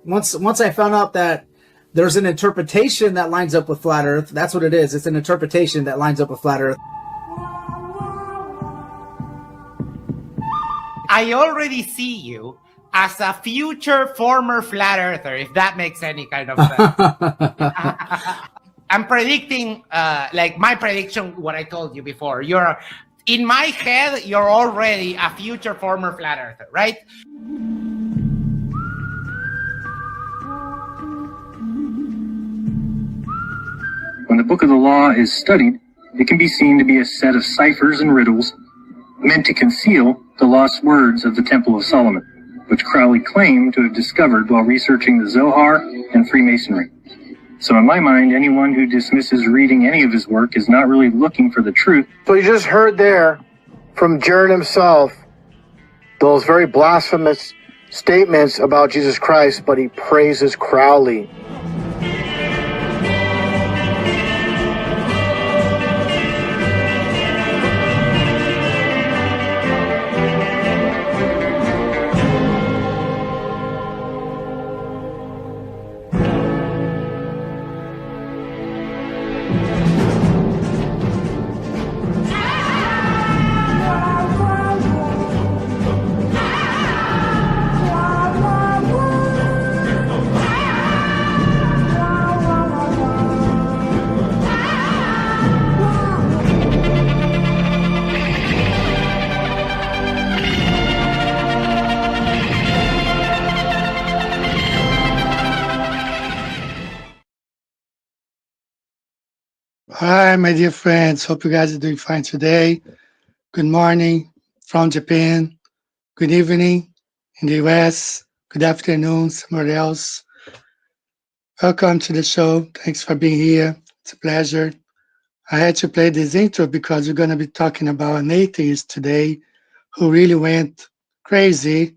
Once I found out that there's an interpretation that lines up with flat Earth, that's what it is. It's an interpretation that lines up with flat Earth. I already see you as a future former flat earther, if that makes any kind of sense. I'm predicting, like my prediction, what I told you before. You're in my head, you're already a future former flat earther, right? When the book of the law is studied, it can be seen to be a set of ciphers and riddles meant to conceal the lost words of the Temple of Solomon, which Crowley claimed to have discovered while researching the Zohar and Freemasonry. So in my mind, anyone who dismisses reading any of his work is not really looking for the truth. So you just heard there from Jared himself those very blasphemous statements about Jesus Christ, but he praises Crowley. Hi, my dear friends. Hope you guys are doing fine today. Good morning from Japan. Good evening in the US. Good afternoon somewhere else. Welcome to the show. Thanks for being here. It's a pleasure. I had to play this intro because we're going to be talking about an atheist today who really went crazy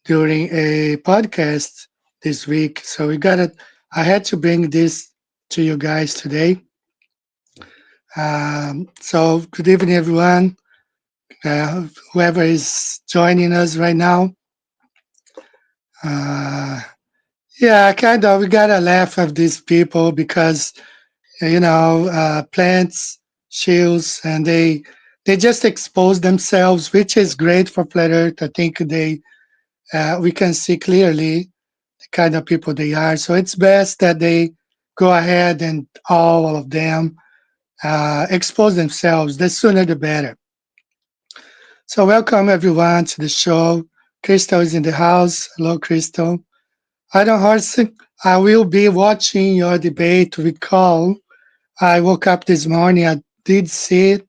during a podcast this week. So I had to bring this to you guys today. So good evening, everyone. Whoever is joining us right now. Yeah, kind of. We gotta laugh at these people because plants, shields, and they just expose themselves, which is great for Flat Earth. I think we can see clearly the kind of people they are. So it's best that they go ahead and all of them expose themselves. The sooner the better. So welcome everyone to the show. Crystal is in the house. Hello, Crystal. Adam Horson, I will be watching your debate with Carl. I woke up this morning. I did see it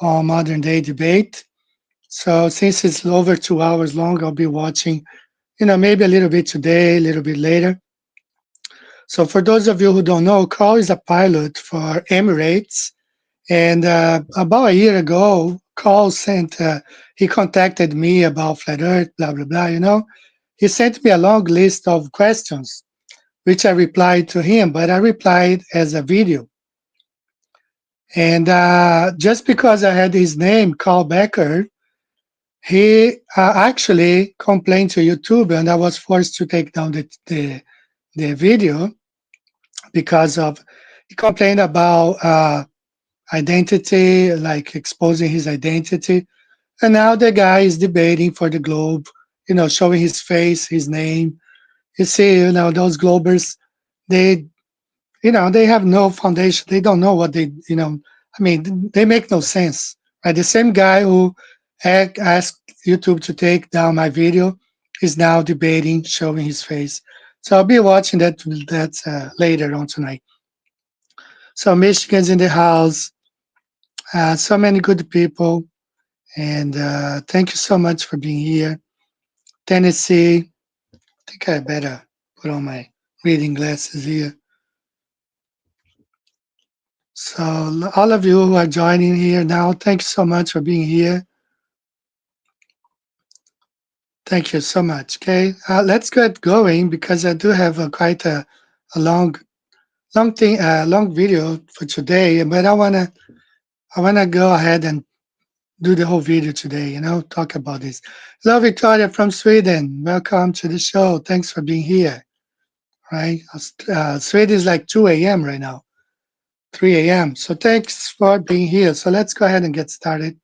on Modern Day Debate. So since it's over 2 hours long, I'll be watching, maybe a little bit today, a little bit later. So for those of you who don't know, Carl is a pilot for Emirates. And about a year ago, Carl he contacted me about Flat Earth, blah, blah, blah, He sent me a long list of questions, which I replied to him, but I replied as a video. And just because I had his name, Carl Becker, he actually complained to YouTube, and I was forced to take down the video because he complained about identity, like exposing his identity. And now the guy is debating for the Globe, showing his face, his name. You see, those Globers, they have no foundation. They don't know what they make no sense. Right? The same guy who asked YouTube to take down my video is now debating, showing his face. So I'll be watching that later on tonight. So Michigan's in the house. So many good people. And thank you so much for being here. Tennessee, I think I better put on my reading glasses here. So all of you who are joining here now, thank you so much for being here. Thank you so much. Okay, let's get going because I do have quite a long video for today, but I wanna go ahead and do the whole video today, talk about this. Hello, Victoria from Sweden. Welcome to the show. Thanks for being here. right? Sweden is like 2 a.m. right now, 3 a.m. So thanks for being here. So let's go ahead and get started.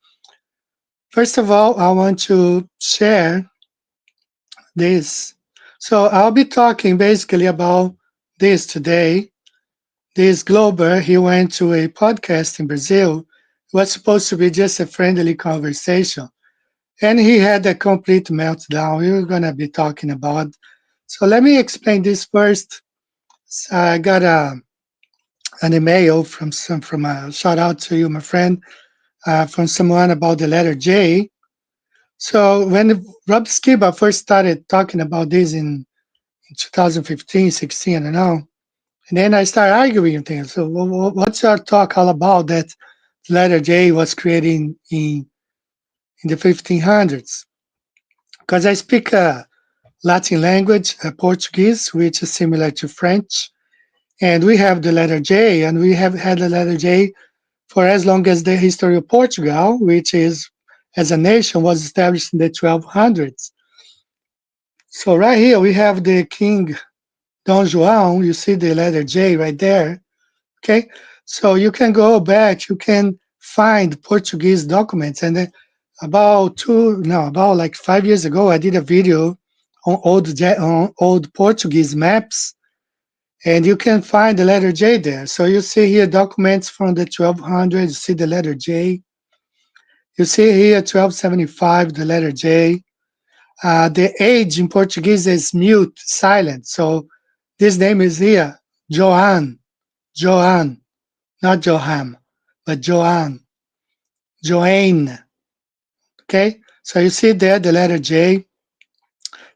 First of all, I want to share this. So I'll be talking basically about this today. This Glober, he went to a podcast in Brazil. It was supposed to be just a friendly conversation. And he had a complete meltdown. We're going to be talking about. So let me explain this first. So I got an email from a shout out to you, my friend, from someone about the letter J. So when Rob Skiba first started talking about this in 2015, 16, I don't know. And then I started arguing things. So what's our talk all about that letter J was created in the 1500s? Because I speak Latin language, Portuguese, which is similar to French. And we have the letter J, and we have had the letter J for as long as the history of Portugal, which is, as a nation, was established in the 1200s. So right here we have the King Don João. You see the letter J right there. Okay, so you can go back, you can find Portuguese documents, and then about like 5 years ago, I did a video on old Portuguese maps, and you can find the letter J there. So you see here documents from the 1200s. You see the letter J. You see here 1275, the letter J. The age in Portuguese is mute, silent. So this name is here, Joan, Joan, not Johan, but Joan, Joanne. Okay, so you see there the letter J.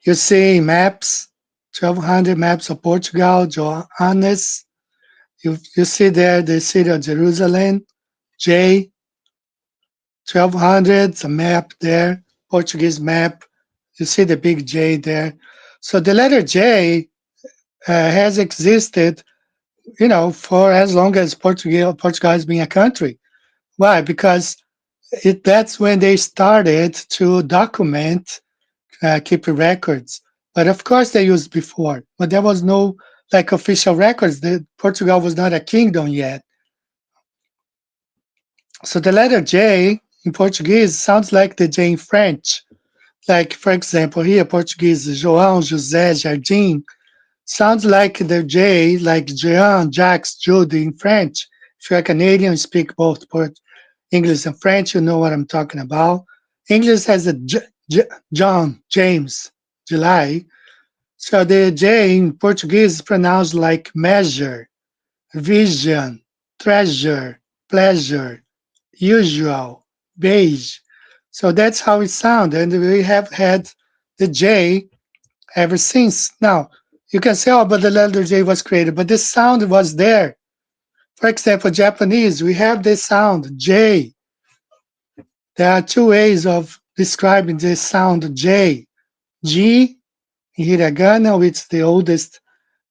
You see maps, 1200 maps of Portugal, Johannes. You see there the city of Jerusalem, J, 1200, a map there, Portuguese map. You see the big J there. So the letter J has existed, for as long as Portugal has been a country. Why? Because that's when they started to document, keep records. But of course they used before, but there was no like official records. Portugal was not a kingdom yet. So the letter J in Portuguese sounds like the J in French. Like, for example, here, Portuguese, João, José, Jardim, sounds like the J, like Jean, Jacques, Jude in French. If you're a Canadian, you speak both English and French, you know what I'm talking about. English has a John, James, July. So the J in Portuguese is pronounced like measure, vision, treasure, pleasure, usual, beige. So that's how it sounds. And we have had the J ever since. Now, you can say, oh, but the letter J was created, but the sound was there. For example, Japanese, we have this sound, J. There are two ways of describing this sound, J. G in hiragana, which is the oldest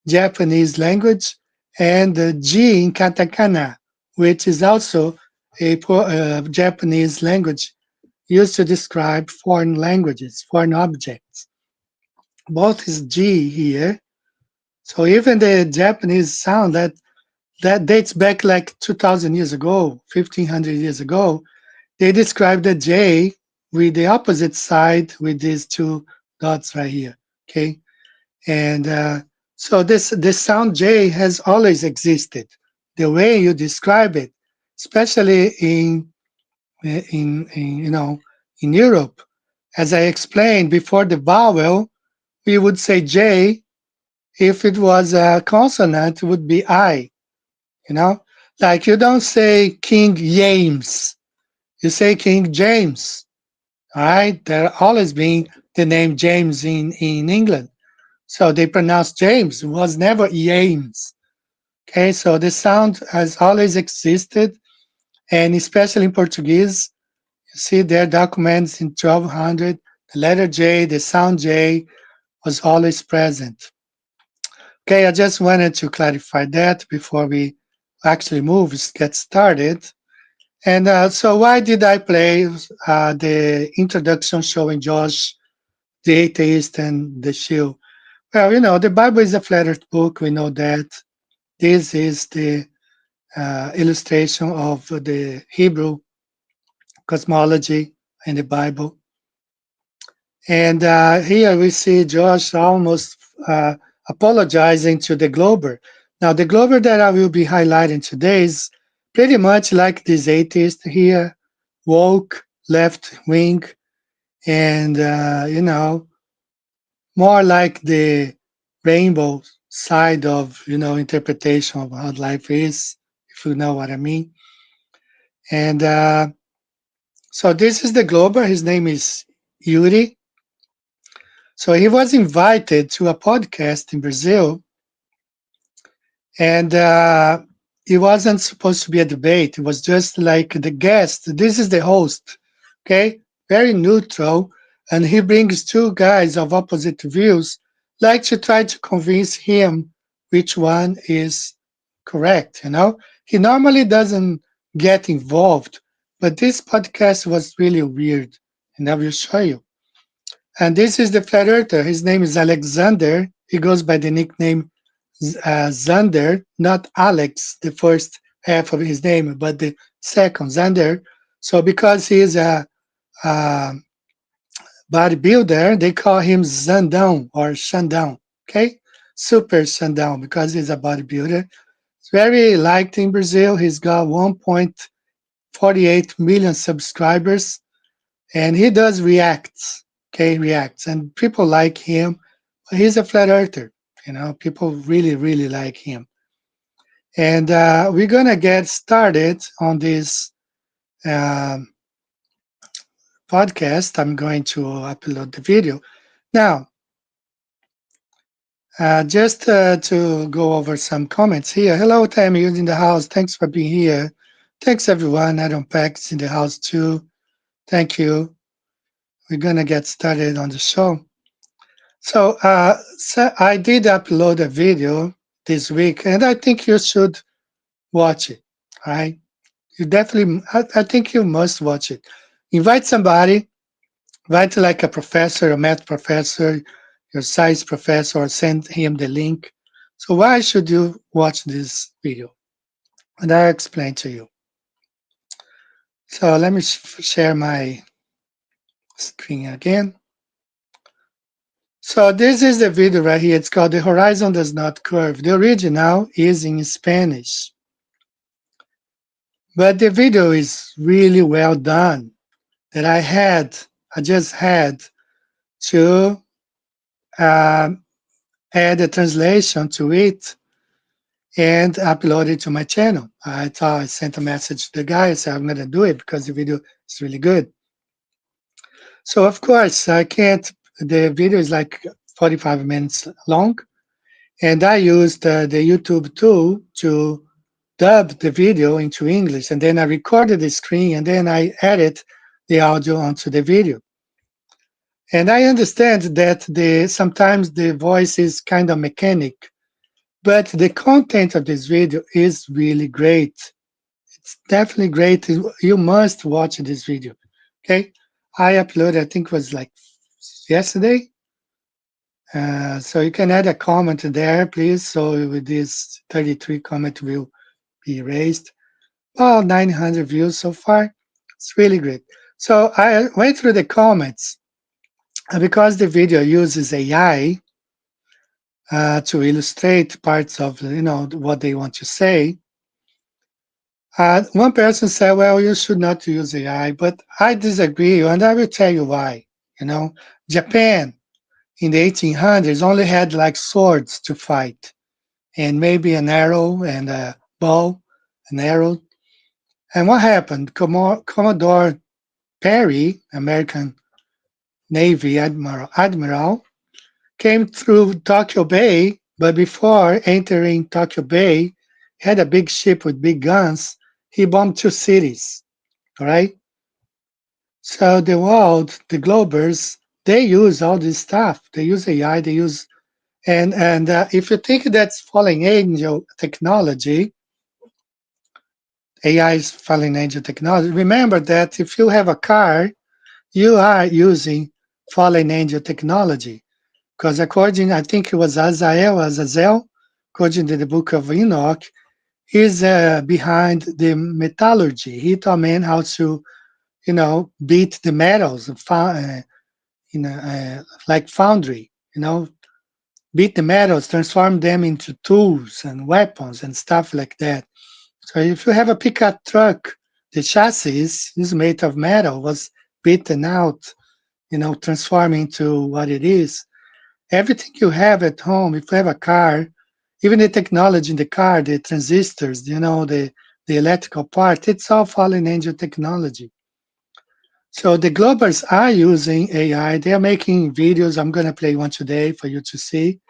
Japanese language, and G in katakana, which is also a Japanese language used to describe foreign languages, foreign objects. Both is G here. So even the Japanese sound that dates back like 2,000 years ago, 1,500 years ago, they describe the J with the opposite side with these two dots right here. Okay, and so this sound J has always existed. The way you describe it, especially in Europe, as I explained before, the vowel we would say J. If it was a consonant, it would be I. You know, like you don't say King James, you say King James. All right, there always been the name James in England, so they pronounce James. It was never James. Okay, so the sound has always existed, and especially in Portuguese, you see their documents in 1200. The letter J, the sound J, was always present. Okay, I just wanted to clarify that before we actually get started. And so why did I play the introduction showing Josh, the atheist, and the shield? Well, the Bible is a flat earth book. We know that. This is the illustration of the Hebrew cosmology in the Bible. And here we see Josh almost apologizing to the Glober. Now, the Glober that I will be highlighting today is pretty much like this atheist here, woke, left wing, and, more like the rainbow side of, interpretation of how life is, if you know what I mean. And so this is the Glober. His name is Yuri. So he was invited to a podcast in Brazil, and it wasn't supposed to be a debate. It was just like the guest. This is the host, okay? Very neutral, and he brings two guys of opposite views, like to try to convince him which one is correct. He normally doesn't get involved, but this podcast was really weird, and I will show you. And this is the flat earther. His name is Alexander. He goes by the nickname Xander, not Alex, the first half of his name, but the second, Xander. So because he is a bodybuilder, they call him Zandão or Shandão, okay? Super Shandão because he's a bodybuilder. He's very liked in Brazil. He's got 1.48 million subscribers, and he does reacts, okay? Reacts, and people like him. He's a flat earther. People really, really like him. And we're going to get started on this um, podcast. I'm going to upload the video. Now, just to go over some comments here. Hello, Tammy, you're in the house. Thanks for being here. Thanks, everyone. Adam Pack's in the house, too. Thank you. We're going to get started on the show. So I did upload a video this week, and I think you should watch it. All right, you definitely. I think you must watch it. Invite somebody. Invite like a professor, a math professor, your science professor, or send him the link. So why should you watch this video? And I'll explain to you. So let me share my screen again. So this is the video right here. It's called "The Horizon Does Not Curve." The original is in Spanish, but the video is really well done. That I just had to add a translation to it and upload it to my channel. I thought I sent a message to the guy. I said I'm gonna do it because the video is really good. So of course I can't. The video is like 45 minutes long, and I used the YouTube tool to dub the video into English, and then I recorded the screen, and then I added the audio onto the video. And I understand that sometimes the voice is kind of mechanic, but the content of this video is really great. It's definitely great. You must watch this video. Okay, I uploaded. I think it was like yesterday. So you can add a comment there, please. So with this 33 comment will be raised. Well, 900 views so far. It's really great. So I went through the comments, and because the video uses AI to illustrate parts of what they want to say. One person said, "Well, you should not use AI," but I disagree, and I will tell you why. Japan in the 1800s only had like swords to fight, and maybe an arrow and a bow, an arrow. And what happened? Commodore Perry, American Navy admiral, came through Tokyo Bay, but before entering Tokyo Bay, he had a big ship with big guns. He bombed two cities. All right. So the world, the Globers, they use all this stuff. They use AI. They use and if you think that's fallen angel technology, AI is fallen angel technology. Remember that if you have a car, you are using fallen angel technology. because according, I think it was Azazel, according to the book of Enoch, he's behind the metallurgy. He taught men how to, beat the metals, like foundry, beat the metals, transform them into tools and weapons and stuff like that. So if you have a pickup truck, the chassis is made of metal, was beaten out, transforming into what it is. Everything you have at home, if you have a car, even the technology in the car, the transistors, the electrical part, it's all fallen angel technology. So the Globers are using AI. They are making videos. I'm going to play one today for you to see.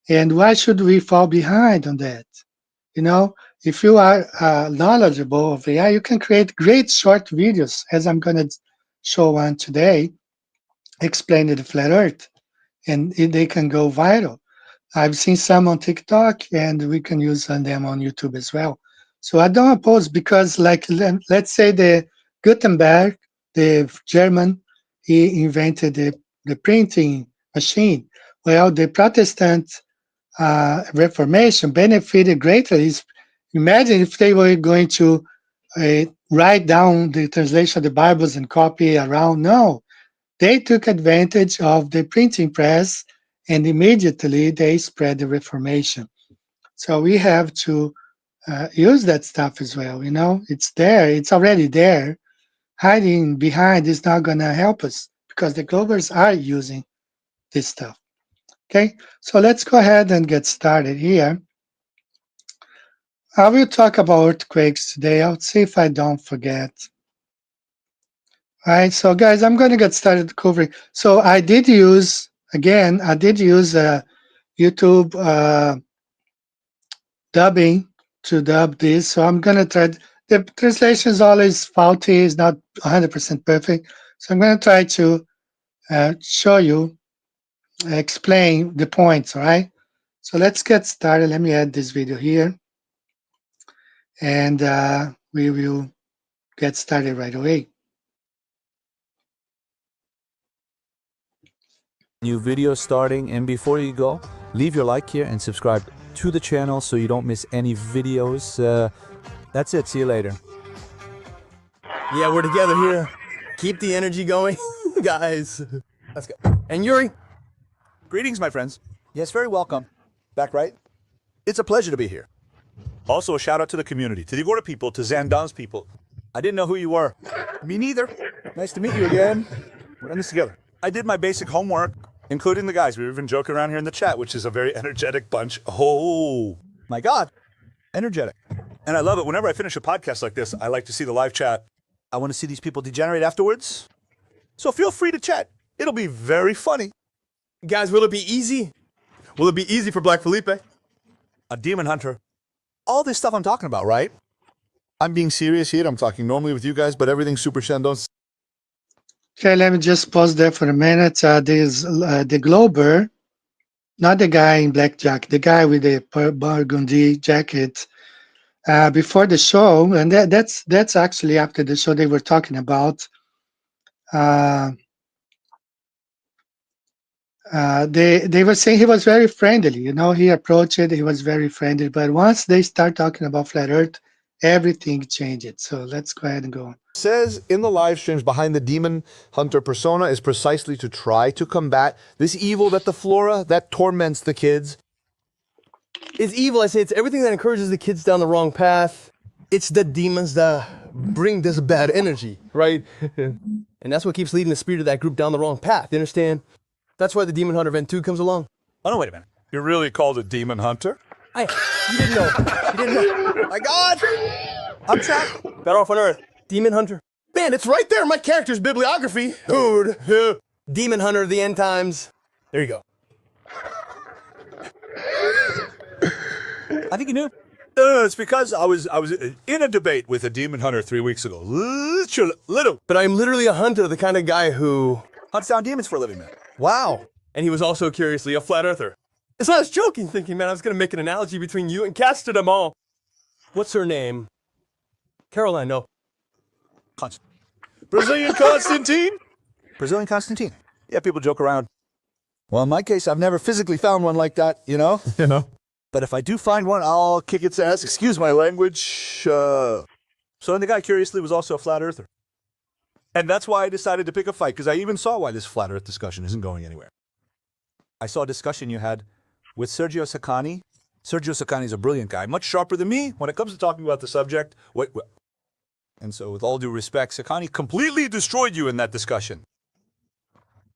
And why should we fall behind on that? If you are knowledgeable of AI, you can create great short videos, as I'm going to show one today, explaining the flat Earth, and they can go viral. I've seen some on TikTok, and we can use them on YouTube as well. So I don't oppose, because, like, let's say the Gutenberg, the German, he invented the printing machine. Well, the Protestant Reformation benefited greatly. Imagine if they were going to write down the translation of the Bibles and copy around. No, they took advantage of the printing press, and immediately they spread the Reformation. So we have to use that stuff as well. It's there, it's already there. Hiding behind is not going to help us, because the Globers are using this stuff. Okay, so let's go ahead and get started here. I will talk about earthquakes today. I'll see if I don't forget. All right, so guys, I'm going to get started covering. So I did use YouTube dubbing to dub this. So I'm going to try. The translation is always faulty, it's not 100% perfect. So I'm going to try to show you, explain the points, all right? So let's get started. Let me add this video here. And we will get started right away. New video starting, and before you go, leave your like here and subscribe to the channel so you don't miss any videos. That's it. See you later. Yeah, we're together here. Keep the energy going, guys. Let's go. And Yuri? Greetings, my friends. Yes, very welcome. Back right? It's a pleasure to be here. Also, a shout out to the community, to the Igora people, to Zandon's people. I didn't know who you were. Me neither. Nice to meet you again. We're in this together. I did my basic homework, including the guys. We've been joking around here in the chat, which is a very energetic bunch. Oh, my God. Energetic. And I love it. Whenever I finish a podcast like this, I like to see the live chat. I want to see these people degenerate afterwards. So feel free to chat. It'll be very funny. Guys, will it be easy? Will it be easy for Black Felipe? A demon hunter. All this stuff I'm talking about, right? I'm being serious here. I'm talking normally with you guys, but everything's Super Shandon. Okay, let me just pause there for a minute. There's the Glober, not the guy in black jacket, the guy with the burgundy jacket. Before the show, and that's actually after the show they were talking about. They were saying he was very friendly. He approached it. He was very friendly. But once they start talking about flat Earth, everything changed. So let's go ahead and go on. Says in the live streams behind the demon hunter persona is precisely to try to combat this evil that the flora that torments the kids. It's evil. I say it's everything that encourages the kids down the wrong path. It's the demons that bring this bad energy, right? And that's what keeps leading the spirit of that group down the wrong path. You understand? That's why the Demon Hunter event 2 comes along. Oh, no, wait a minute. You're really called a demon hunter? You didn't know. You didn't know. My God! I'm trapped. Better off on Earth. Demon Hunter. Man, it's right there in my character's bibliography. Dude. Demon Hunter, the end times. There you go. I think you knew. It's because I was in a debate with a demon hunter 3 weeks ago. Little. But I'm literally a hunter, the kind of guy who Hunts down demons for a living, man. wow. And he was also, curiously, a flat earther. So I was joking, thinking, man, I was going to make an analogy between you and Casta them all. What's her name? Caroline, no. Brazilian Constantine? Brazilian Constantine. Yeah, people joke around. Well, in my case, I've never physically found one like that, you know? You know. But if I do find one, I'll kick its ass. Excuse my language. So then the guy curiously was also a flat earther. And that's why I decided to pick a fight, because I even saw why this flat earth discussion isn't going anywhere. I saw a discussion you had with Sergio Saccani. Sergio Saccani is a brilliant guy, much sharper than me when it comes to talking about the subject. And so with all due respect, Saccani completely destroyed you in that discussion.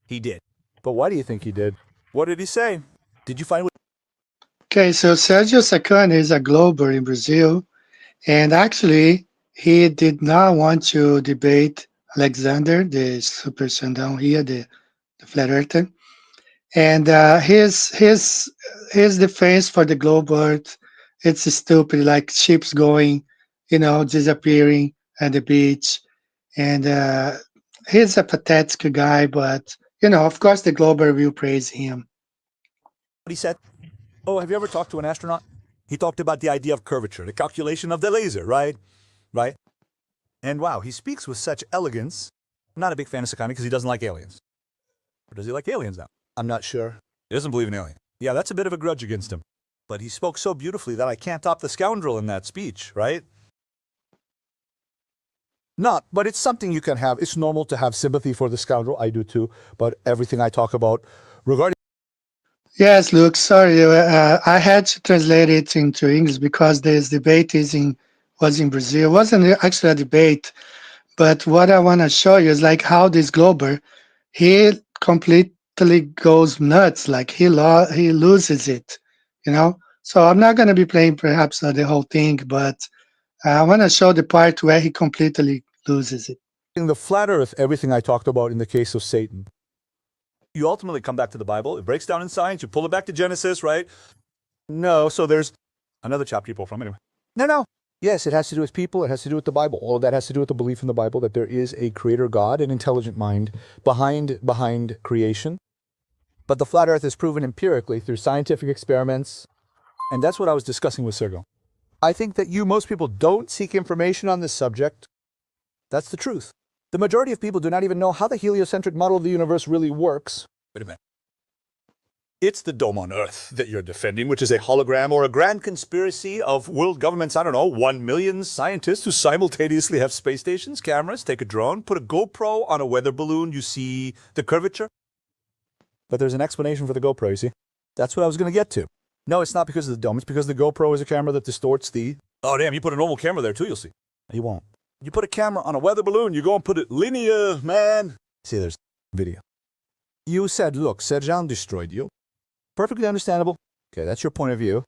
He did. But why do you think he did? What did he say? Did you find what? Okay, so Sergio Sacani is a Glober in Brazil, and actually he did not want to debate Alexander, the super sundown here, the flat earther. And his defense for the globe earth, it's stupid, like ships going, disappearing at the beach. And he's a pathetic guy, but of course the Glober will praise him. He said, oh, have you ever talked to an astronaut? He talked about the idea of curvature, the calculation of the laser, right? Right? And wow, he speaks with such elegance. I'm not a big fan of Saccani because he doesn't like aliens. Or does he like aliens now? I'm not sure. He doesn't believe in aliens. Yeah, that's a bit of a grudge against him. But he spoke so beautifully that I can't top the scoundrel in that speech, right? Not, but it's something you can have. It's normal to have sympathy for the scoundrel. I do too. But everything I talk about regarding... Yes, Luke, sorry. I had to translate it into English because this debate was in Brazil. It wasn't actually a debate, but what I want to show you is like how this Glober, he completely goes nuts. Like he loses it, So I'm not going to be playing perhaps the whole thing, but I want to show the part where he completely loses it. In the flat earth, everything I talked about in the case of Satan, you ultimately come back to the Bible. It breaks down in science. You pull it back to Genesis, right? No, so there's another chapter you pull from anyway. No. Yes, it has to do with people. It has to do with the Bible. All of that has to do with the belief in the Bible that there is a creator God, an intelligent mind behind creation. But the flat earth is proven empirically through scientific experiments. And that's what I was discussing with Sergio. I think that most people don't seek information on this subject. That's the truth. The majority of people do not even know how the heliocentric model of the universe really works. Wait a minute. It's the dome on Earth that you're defending, which is a hologram or a grand conspiracy of world governments, 1 million scientists who simultaneously have space stations, cameras, take a drone, put a GoPro on a weather balloon, you see the curvature. But there's an explanation for the GoPro, you see? That's what I was going to get to. No, it's not because of the dome. It's because the GoPro is a camera that distorts the... Oh, damn, you put a normal camera there too, you'll see. You won't. You put a camera on a weather balloon, you go and put it linear, man. See, there's video. You said, look, Serjan destroyed you. Perfectly understandable. Okay, that's your point of view.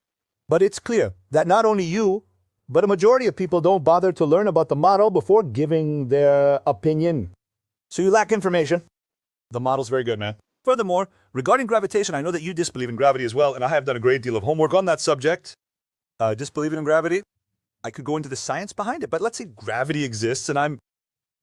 But it's clear that not only you, but a majority of people don't bother to learn about the model before giving their opinion. So you lack information. The model's very good, man. Furthermore, regarding gravitation, I know that you disbelieve in gravity as well, and I have done a great deal of homework on that subject. Disbelieving in gravity. I could go into the science behind it, but let's say gravity exists and I'm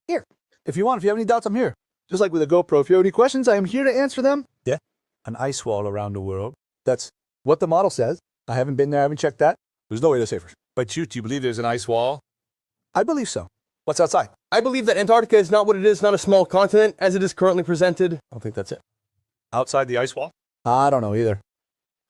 here. If you have any doubts, I'm here. Just like with a GoPro, if you have any questions, I am here to answer them. Yeah. An ice wall around the world. That's what the model says. I haven't been there, I haven't checked that. There's no way to say for sure. But do you believe there's an ice wall? I believe so. What's outside? I believe that Antarctica is not what it is, not a small continent as it is currently presented. I don't think that's it. Outside the ice wall? I don't know either.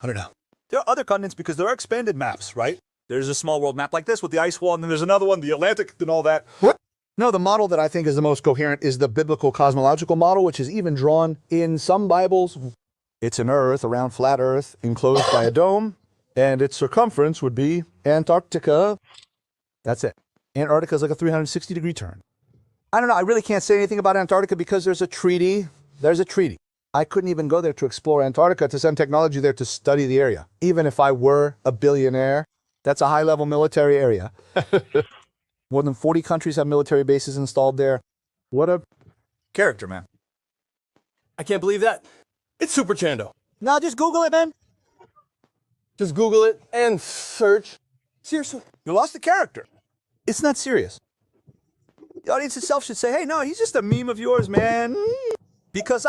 I don't know. There are other continents because there are expanded maps, right? There's a small world map like this with the ice wall, and then there's another one, the Atlantic, and all that. What? No, the model that I think is the most coherent is the biblical cosmological model, which is even drawn in some Bibles. It's an Earth, a round flat Earth, enclosed by a dome, and its circumference would be Antarctica. That's it. Antarctica is like a 360-degree turn. I don't know, I really can't say anything about Antarctica because there's a treaty. There's a treaty. I couldn't even go there to explore Antarctica, to send technology there to study the area. Even if I were a billionaire, that's a high-level military area. More than 40 countries have military bases installed there. What a character, man. I can't believe that. It's Super Chando. Nah, just Google it, man. Just Google it and search. Seriously. You lost the character. It's not serious. The audience itself should say, hey, no, he's just a meme of yours, man. Because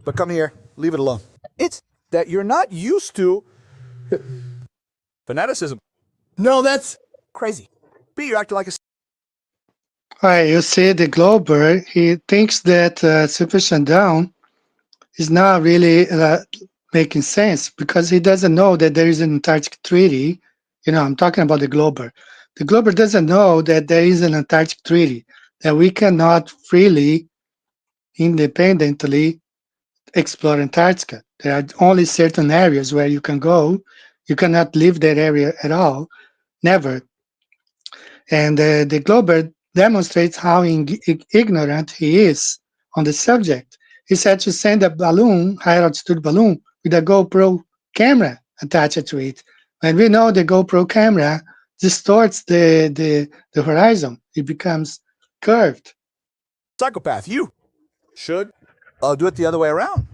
But come here, leave it alone. It's that you're not used to fanaticism. No, that's crazy. B, you're acting like a... All right, you see the Glober, he thinks that Super Sundown is not really making sense because he doesn't know that there is an Antarctic treaty. I'm talking about the Glober. The Glober doesn't know that there is an Antarctic treaty, that we cannot freely, independently explore Antarctica. There are only certain areas where you can go. You cannot leave that area at all, never. And the Glober demonstrates how ignorant he is on the subject. He said to send a balloon, higher altitude balloon, with a GoPro camera attached to it. And we know the GoPro camera distorts the horizon. It becomes curved. Psychopath, you should do it the other way around.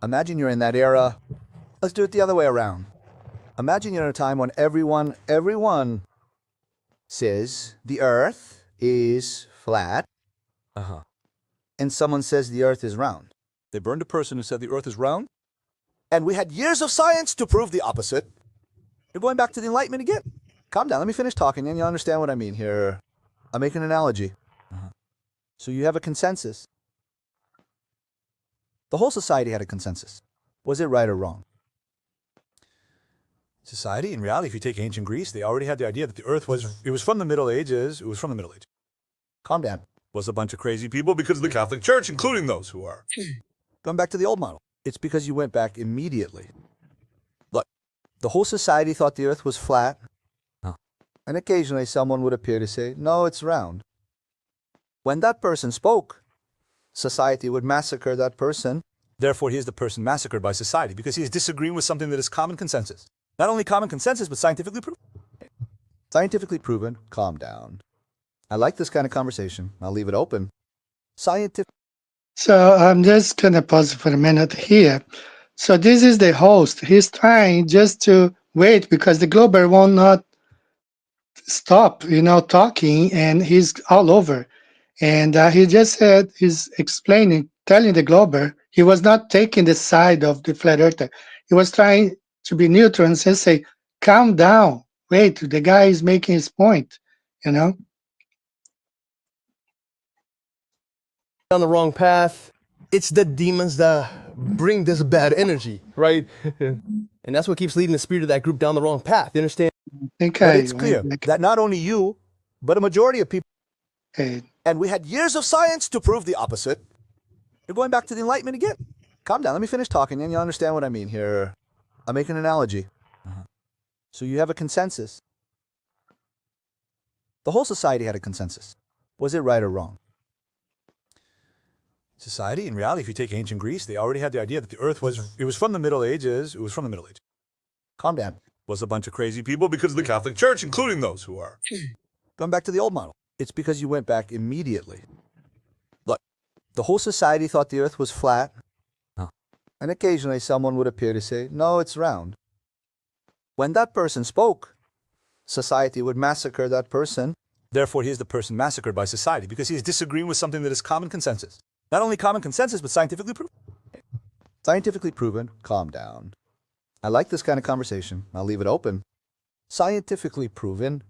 Imagine you're in that era. Let's do it the other way around. Imagine you're in a time when everyone says the earth is flat. And someone says the earth is round. They burned a person who said the earth is round. And we had years of science to prove the opposite. You're going back to the Enlightenment again. Calm down, let me finish talking and you'll understand what I mean here. I'll make an analogy. So you have a consensus. The whole society had a consensus. Was it right or wrong? Society, in reality, if you take ancient Greece, they already had the idea that the earth was from the Middle Ages. It was from the Middle Ages. Calm down. Was a bunch of crazy people because of the Catholic Church, including those who are. Going back to the old model. It's because you went back immediately. Look, the whole society thought the earth was flat. And occasionally someone would appear to say, no, it's round. When that person spoke, society would massacre that person. Therefore, he is the person massacred by society because he is disagreeing with something that is common consensus. Not only common consensus, but scientifically proven. Scientifically proven, calm down. I like this kind of conversation. I'll leave it open. Scientific. So I'm just going to pause for a minute here. So this is the host. He's trying just to wait because the Glober will not stop, talking, and he's all over. And he just said, he's explaining, telling the Glober, he was not taking the side of the flat earther. He was trying to be neutral and say, calm down. Wait, the guy is making his point, On the wrong path. It's the demons that bring this bad energy, right? And that's what keeps leading the spirit of that group down the wrong path. You understand? But it's clear that not only you, but a majority of people. And we had years of science to prove the opposite. You're going back to the Enlightenment again. Calm down, let me finish talking and you'll understand what I mean here. I'll make an analogy. So you have a consensus. The whole society had a consensus. Was it right or wrong? Society, in reality, if you take ancient Greece, they already had the idea that the earth was from the Middle Ages. It was from the Middle Ages. Calm down. Was a bunch of crazy people because of the Catholic Church, including those who are. Going back to the old model. It's because you went back immediately. Look, the whole society thought the earth was flat. And occasionally someone would appear to say, no, it's round. When that person spoke, society would massacre that person. Therefore, he is the person massacred by society because he is disagreeing with something that is common consensus. Not only common consensus, but scientifically proven. Scientifically proven, calm down. I like this kind of conversation. I'll leave it open. Scientifically proven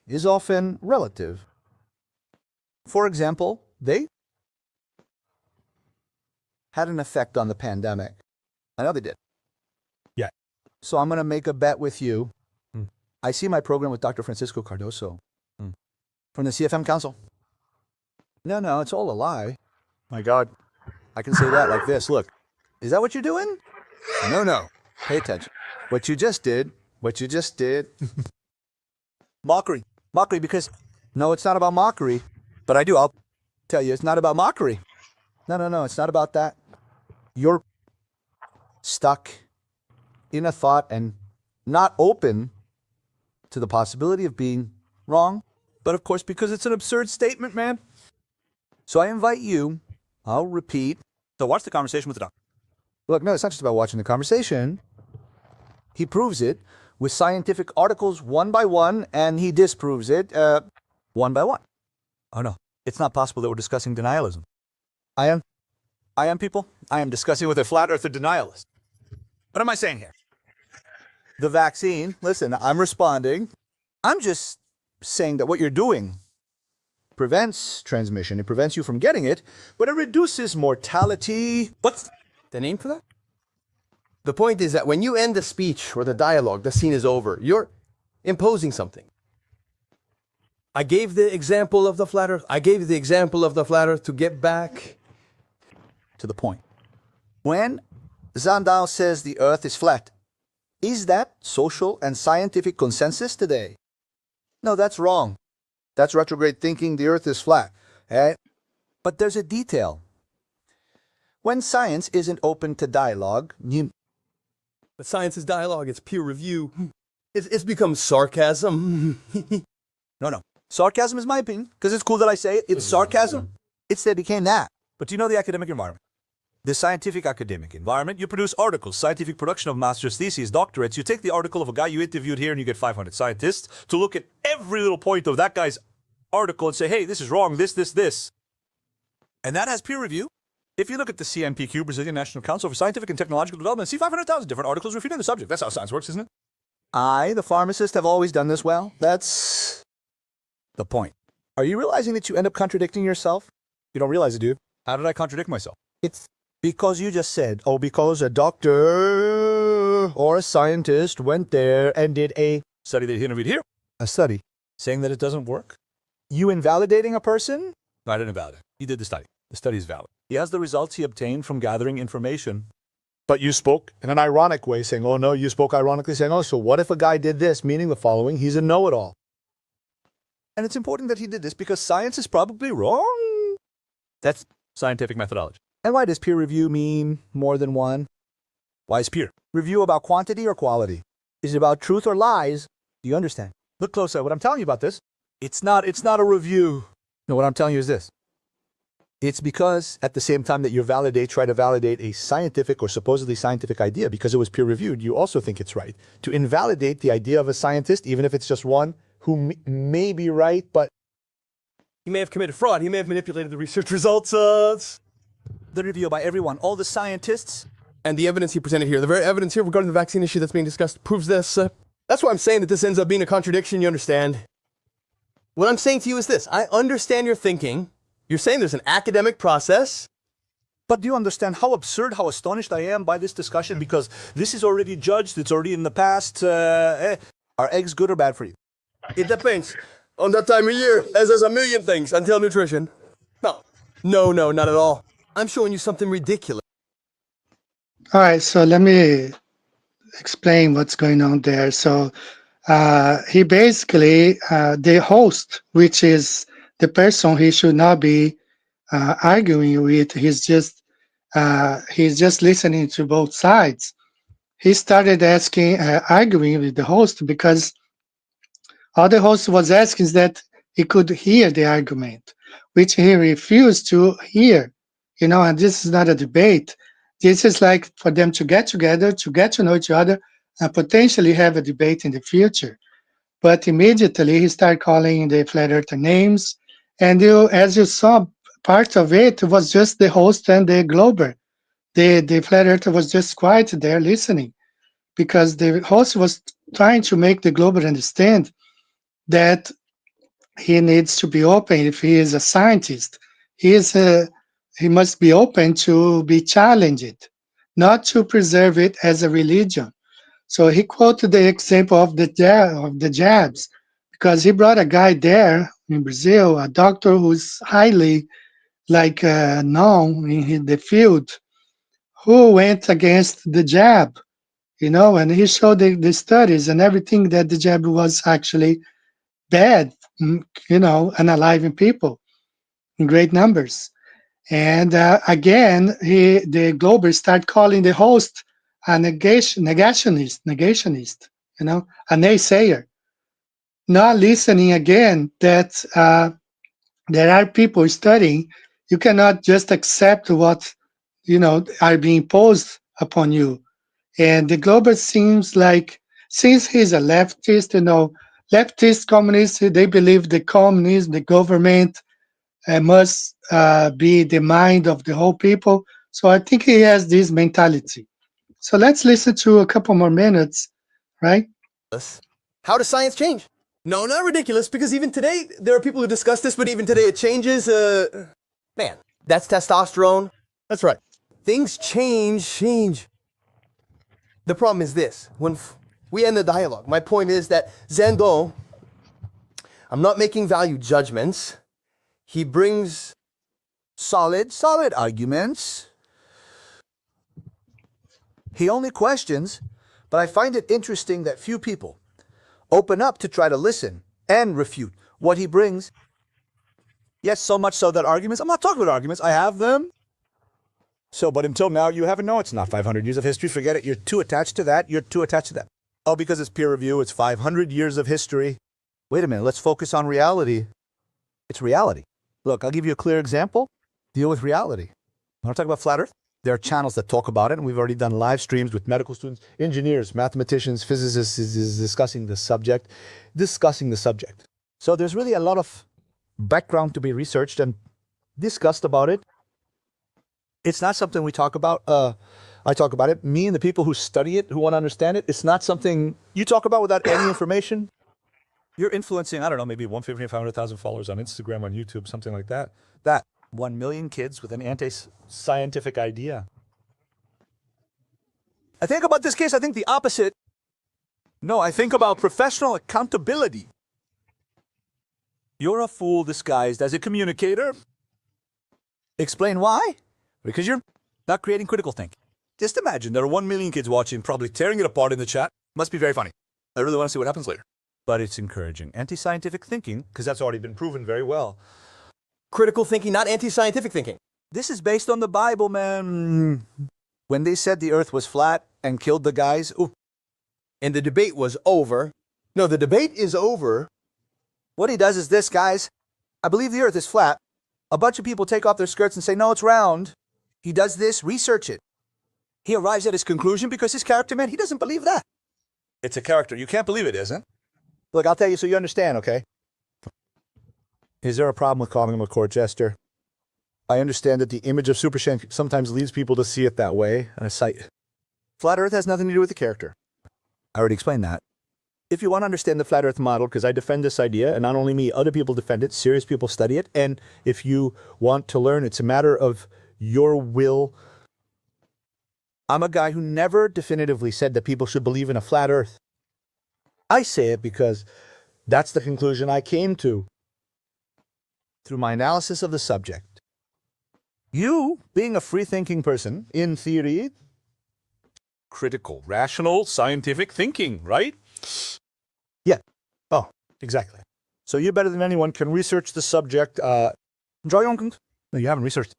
is often relative. For example, they had an effect on the pandemic. I know they did. Yeah. So I'm going to make a bet with you. I see my program with Dr. Francisco Cardoso from the CFM Council. No, it's all a lie. My God. I can say that like this. Look, is that what you're doing? No. Pay attention. What you just did. Mockery, because, no, it's not about mockery. But I'll tell you, it's not about mockery. No, it's not about that. You're stuck in a thought and not open to the possibility of being wrong. But of course, because it's an absurd statement, man. So I invite you, I'll repeat. So watch the conversation with the doctor. Look, no, it's not just about watching the conversation. He proves it with scientific articles one by one, and he disproves it one by one. Oh no, it's not possible that we're discussing denialism. I am people. I am discussing with a flat earther denialist. What am I saying here? The vaccine, listen, I'm responding. I'm just saying that what you're doing prevents transmission. It prevents you from getting it, but it reduces mortality. What's the name for that? The point is that when you end the speech or the dialogue, the scene is over. You're imposing something. I gave the example of the flat earth. I gave the example of the flat earth to get back To the point. When Zandao says the earth is flat, is that social and scientific consensus today? No, that's wrong. That's retrograde thinking the earth is flat. Eh? But there's a detail. When science isn't open to dialogue, But science is dialogue, it's peer review. It's become sarcasm. No. Sarcasm is my opinion, because it's cool that I say it. It's sarcasm. It's that it became that. But do you know the academic environment? The scientific academic environment, you produce articles, scientific production of master's theses, doctorates. You take the article of a guy you interviewed here and you get 500 scientists to look at every little point of that guy's article and say, hey, this is wrong, this. And that has peer review. If you look at the CNPq, Brazilian National Council for Scientific and Technological Development, see 500,000 different articles refuting the subject. That's how science works, isn't it? I, the pharmacist, have always done this well. That's the point. Are you realizing that you end up contradicting yourself? You don't realize it, dude. How did I contradict myself? It's because you just said, oh, because a doctor or a scientist went there and did a study that he interviewed here. A study. Saying that it doesn't work? You invalidating a person? No, I didn't invalidate. He did the study. The study is valid. He has the results he obtained from gathering information. But you spoke in an ironic way, saying, oh no, you spoke ironically, saying, oh, so what if a guy did this, meaning the following, he's a know-it-all. And it's important that he did this because science is probably wrong. That's scientific methodology. And why does peer review mean more than one? Why is peer? Review about quantity or quality? Is it about truth or lies? Do you understand? Look closer. What I'm telling you about this, it's not a review. No, what I'm telling you is this. It's because at the same time that you try to validate a scientific or supposedly scientific idea because it was peer reviewed, you also think it's right. To invalidate the idea of a scientist, even if it's just one who may be right, but He may have committed fraud. He may have manipulated the research results. The review by everyone, all the scientists. And the evidence he presented here, the very evidence here regarding the vaccine issue that's being discussed proves this. That's why I'm saying that this ends up being a contradiction, you understand? What I'm saying to you is this. I understand your thinking. You're saying there's an academic process. But do you understand how absurd, how astonished I am by this discussion? Because this is already judged, it's already in the past. Are eggs good or bad for you? It depends on that time of year, as there's a million things until nutrition. No, not at all. I'm showing you something ridiculous. All right, so let me explain what's going on there. So he basically, the host, which is the person he should not be arguing with, he's just listening to both sides. He started arguing with the host because all the host was asking is that he could hear the argument, which he refused to hear. And this is not a debate. This is like for them to get together, to get to know each other, and potentially have a debate in the future. But immediately he started calling the flat earther names. And as you saw, part of it was just the host and the glober. The flat earther was just quiet there listening because the host was trying to make the glober understand that he needs to be open. If he is a scientist, he must be open to be challenged, not to preserve it as a religion. So he quoted the example of the jabs, because he brought a guy there in Brazil, a doctor who's highly known in the field, who went against the jab, and he showed the studies and everything that the jab was actually bad, unaliving people in great numbers. And again, the Glober started calling the host a negationist, a naysayer, not listening again that there are people studying. You cannot just accept what, are being imposed upon you. And the Glober seems like, since he's a leftist, leftist communists, they believe the communism, the government, must be the mind of the whole people. So I think he has this mentality. So let's listen to a couple more minutes, right? How does science change? No, not ridiculous, because even today, there are people who discuss this, but even today it changes. Man, that's testosterone. That's right. Things change. The problem is this. When we end the dialogue, my point is that Zendo, I'm not making value judgments. He brings Solid arguments. He only questions, but I find it interesting that few people open up to try to listen and refute what he brings. Yes, so much so that arguments, I'm not talking about arguments, I have them. So, but until now, you haven't known it's not 500 years of history. Forget it. You're too attached to that. You're too attached to that. Oh, because it's peer review, it's 500 years of history. Wait a minute, let's focus on reality. It's reality. Look, I'll give you a clear example. Deal with reality. Want to talk about flat Earth? There are channels that talk about it, and we've already done live streams with medical students, engineers, mathematicians, physicists discussing the subject. So there's really a lot of background to be researched and discussed about it. It's not something we talk about. I talk about it. Me and the people who study it, who want to understand it, it's not something you talk about without any information. You're influencing, I don't know, maybe 150, 500,000 followers on Instagram, on YouTube, something like that. 1 million kids with an anti-scientific idea. I think about this case, I think the opposite. No, I think about professional accountability. You're a fool disguised as a communicator. Explain why? Because you're not creating critical thinking. Just imagine there are 1 million kids watching, probably tearing it apart in the chat. Must be very funny. I really want to see what happens later. But it's encouraging anti-scientific thinking, because that's already been proven very well. critical thinking, not anti-scientific thinking. This is based on the Bible, man. When they said the earth was flat and killed the guys, ooh. And the debate was over. No, the debate is over. What he does is this, guys. I believe the earth is flat. A bunch of people take off their skirts and say, no, it's round. He does this, research it. He arrives at his conclusion because his character, man, he doesn't believe that. It's a character. You can't believe it, isn't? Look, I'll tell you so you understand, okay? Is there a problem with calling him a court jester? I understand that the image of Super Shen sometimes leads people to see it that way. And Flat Earth has nothing to do with the character. I already explained that. If you want to understand the Flat Earth model, because I defend this idea, and not only me, other people defend it, serious people study it, and if you want to learn, it's a matter of your will. I'm a guy who never definitively said that people should believe in a flat Earth. I say it because that's the conclusion I came to through my analysis of the subject. You, being a free-thinking person, in theory, critical, rational, scientific thinking, right? Yeah. Oh, exactly. So you better than anyone can research the subject. Draw your own conclusion. No, you haven't researched it.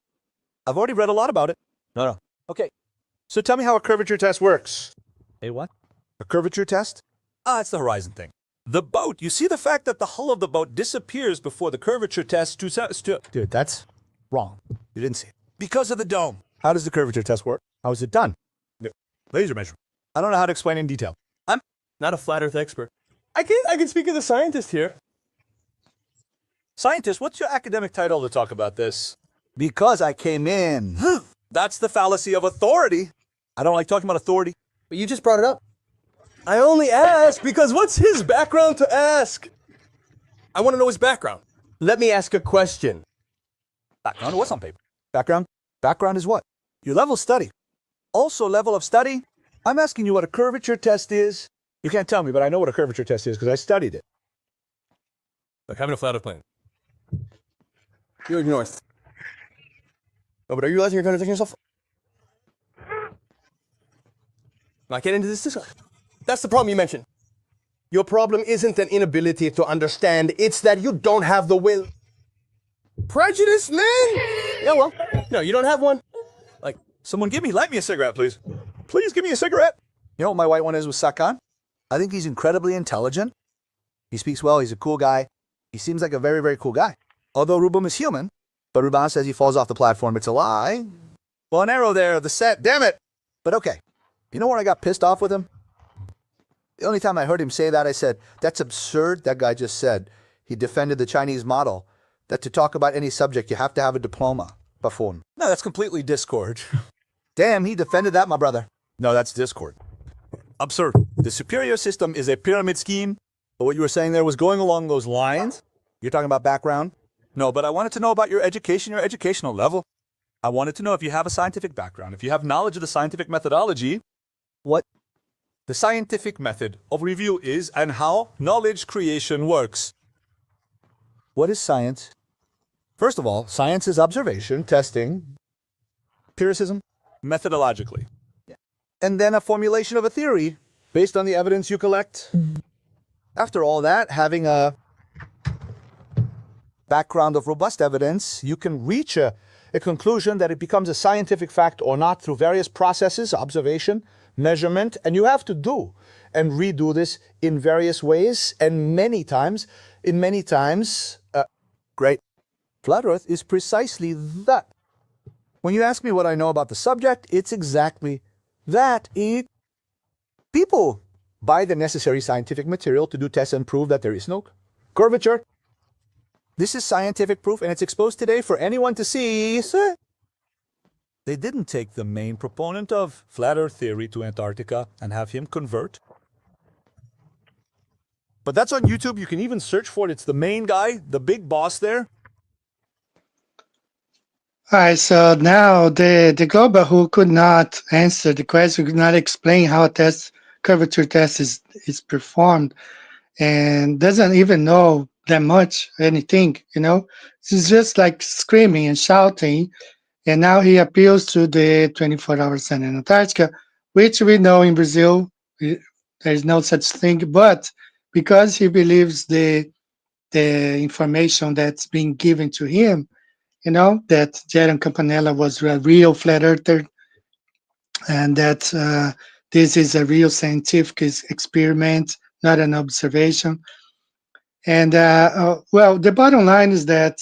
I've already read a lot about it. No. Okay. So tell me how a curvature test works. A what? A curvature test? It's the horizon thing. The boat. You see the fact that the hull of the boat disappears before the curvature test Dude, that's wrong. You didn't see it. Because of the dome. How does the curvature test work? How is it done? Laser measurement. I don't know how to explain in detail. I'm not a flat Earth expert. I can speak as a scientist here. Scientist, what's your academic title to talk about this? Because I came in. That's the fallacy of authority. I don't like talking about authority. But you just brought it up. I only ask because what's his background to ask? I want to know his background. Let me ask a question. Background? What's on paper? Background? Background is what? Your level of study. Also, level of study, I'm asking you what a curvature test is. You can't tell me, but I know what a curvature test is because I studied it. Like having a flat Earth plane. You're north. Oh, but are you realizing you're contradicting yourself? Not get into this discussion. That's the problem you mentioned. Your problem isn't an inability to understand, it's that you don't have the will. Prejudice, man! Yeah, well, no, you don't have one. Like, someone light me a cigarette, please. Please give me a cigarette. You know what my white one is with Sakan? I think he's incredibly intelligent. He speaks well, he's a cool guy. He seems like a very, very cool guy. Although Rubum is human, but Ruban says he falls off the platform. It's a lie. Well, an arrow there, the set, damn it. But okay, you know where I got pissed off with him? The only time I heard him say that, I said, that's absurd. That guy just said he defended the Chinese model, that to talk about any subject, you have to have a diploma. Buffoon. No, that's completely discord. Damn, he defended that, my brother. No, that's discord. Absurd. The superior system is a pyramid scheme, but what you were saying there was going along those lines. You're talking about background? No, but I wanted to know about your education, your educational level. I wanted to know if you have a scientific background, if you have knowledge of the scientific methodology, what the scientific method of review is, and how knowledge creation works. What is science? First of all, science is observation, testing, empiricism, methodologically. And then a formulation of a theory based on the evidence you collect. After all that, having a background of robust evidence, you can reach a conclusion that it becomes a scientific fact or not through various processes, observation, measurement, and you have to do and redo this in various ways and many times. Great. Flat Earth is precisely that. When you ask me what I know about the subject, it's exactly that. People buy the necessary scientific material to do tests and prove that there is no curvature. This is scientific proof, and it's exposed today for anyone to see. They didn't take the main proponent of flat Earth theory to Antarctica and have him convert. But that's on YouTube. You can even search for it. It's the main guy, the big boss there. All right, so now the global who could not answer the question, could not explain how a curvature test is performed, and doesn't even know that much anything, He's just like screaming and shouting, and now he appeals to the 24-hour sun in Antarctica, which we know in Brazil there's no such thing, but because he believes the information that's being given to him, that Jaron Campanella was a real flat earther, and that this is a real scientific experiment, not an observation. And well, the bottom line is that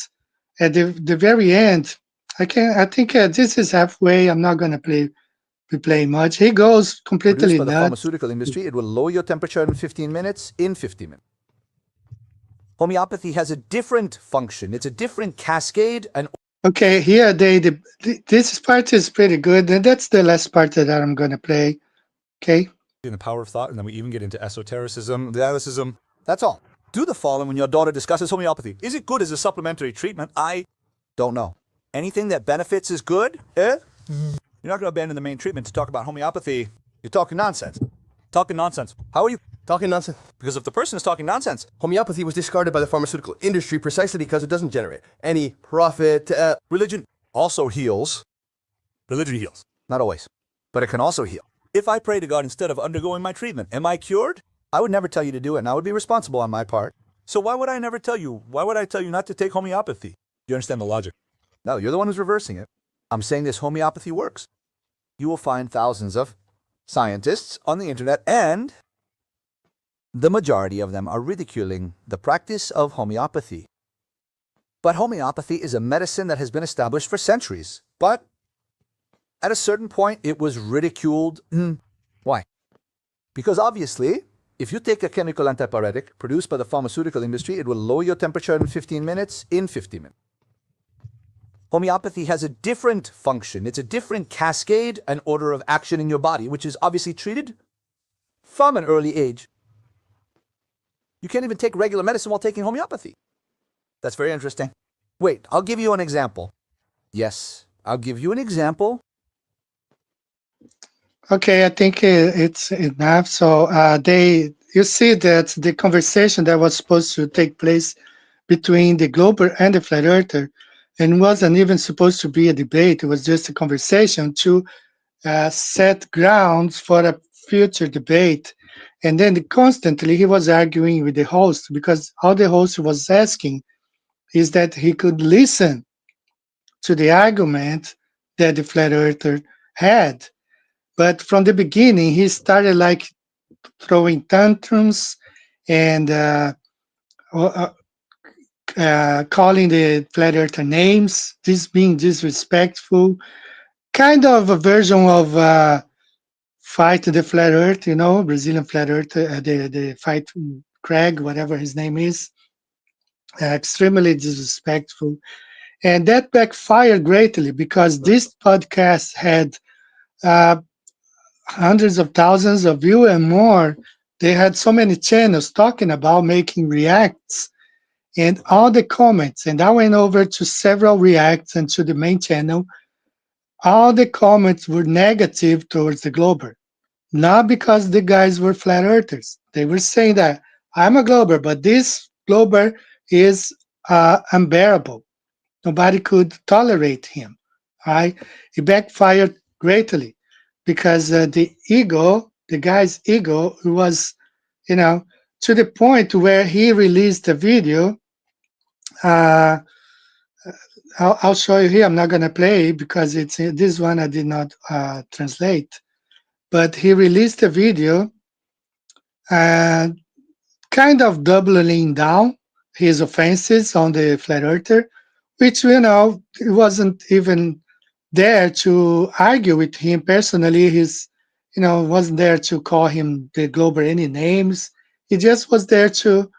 at the very end, I think this is halfway. I'm not going to play much. He goes completely Produced by the nuts. pharmaceutical industry, it will lower your temperature in 15 minutes, in 50 minutes. Homeopathy has a different function. It's a different cascade. And Okay, here this part is pretty good, and that's the last part that I'm going to play. Okay. in the power of thought, and then we even get into esotericism, dialysis. That's all. Do the following when your daughter discusses homeopathy. Is it good as a supplementary treatment? I don't know. Anything that benefits is good? You're not going to abandon the main treatment to talk about homeopathy. You're talking nonsense. Talking nonsense. How are you? Talking nonsense. Because if the person is talking nonsense, Homeopathy was discarded by the pharmaceutical industry precisely because it doesn't generate any profit. religion also heals. Religion heals. Not always. But it can also heal. If I pray to God instead of undergoing my treatment, am I cured? I would never tell you to do it, and I would be responsible on my part. So why would I never tell you? Why would I tell you not to take homeopathy? Do you understand the logic? No, you're the one who's reversing it. I'm saying this homeopathy works. You will find thousands of scientists on the internet, and the majority of them are ridiculing the practice of homeopathy. But homeopathy is a medicine that has been established for centuries. But at a certain point, it was ridiculed. Why? Because obviously, if you take a chemical antipyretic produced by the pharmaceutical industry, it will lower your temperature in 15 minutes, in 50 minutes. Homeopathy has a different function. It's a different cascade and order of action in your body, which is obviously treated from an early age. You can't even take regular medicine while taking homeopathy. That's very interesting. Wait, I'll give you an example. Yes, I'll give you an example. Okay, I think it's enough. So you see that the conversation that was supposed to take place between the Glober and the Flat Earther, and wasn't even supposed to be a debate. It was just a conversation to set grounds for a future debate. And then constantly he was arguing with the host, because all the host was asking is that he could listen to the argument that the Flat Earther had. But from the beginning, he started like throwing tantrums and calling the Flat Earther names, this being disrespectful, kind of a version of Fight the Flat Earth, Brazilian Flat Earth, the Fight Craig, whatever his name is, extremely disrespectful. And that backfired greatly because this podcast had hundreds of thousands of views and more. They had so many channels talking about making reacts and all the comments. And I went over to several reacts and to the main channel. all the comments were negative towards the Glober. Not because the guys were flat earthers. They were saying that I'm a Glober, but this Glober is unbearable. Nobody could tolerate him. Right? It backfired greatly because the guy's ego was, you know, to the point where he released a video. Uh, I'll show you here. I'm not gonna play because it's this one I did not translate. But he released a video and kind of doubling down his offenses on the flat earther, which he wasn't even there to argue with him personally. He's wasn't there to call him the Glober any names. He just was there to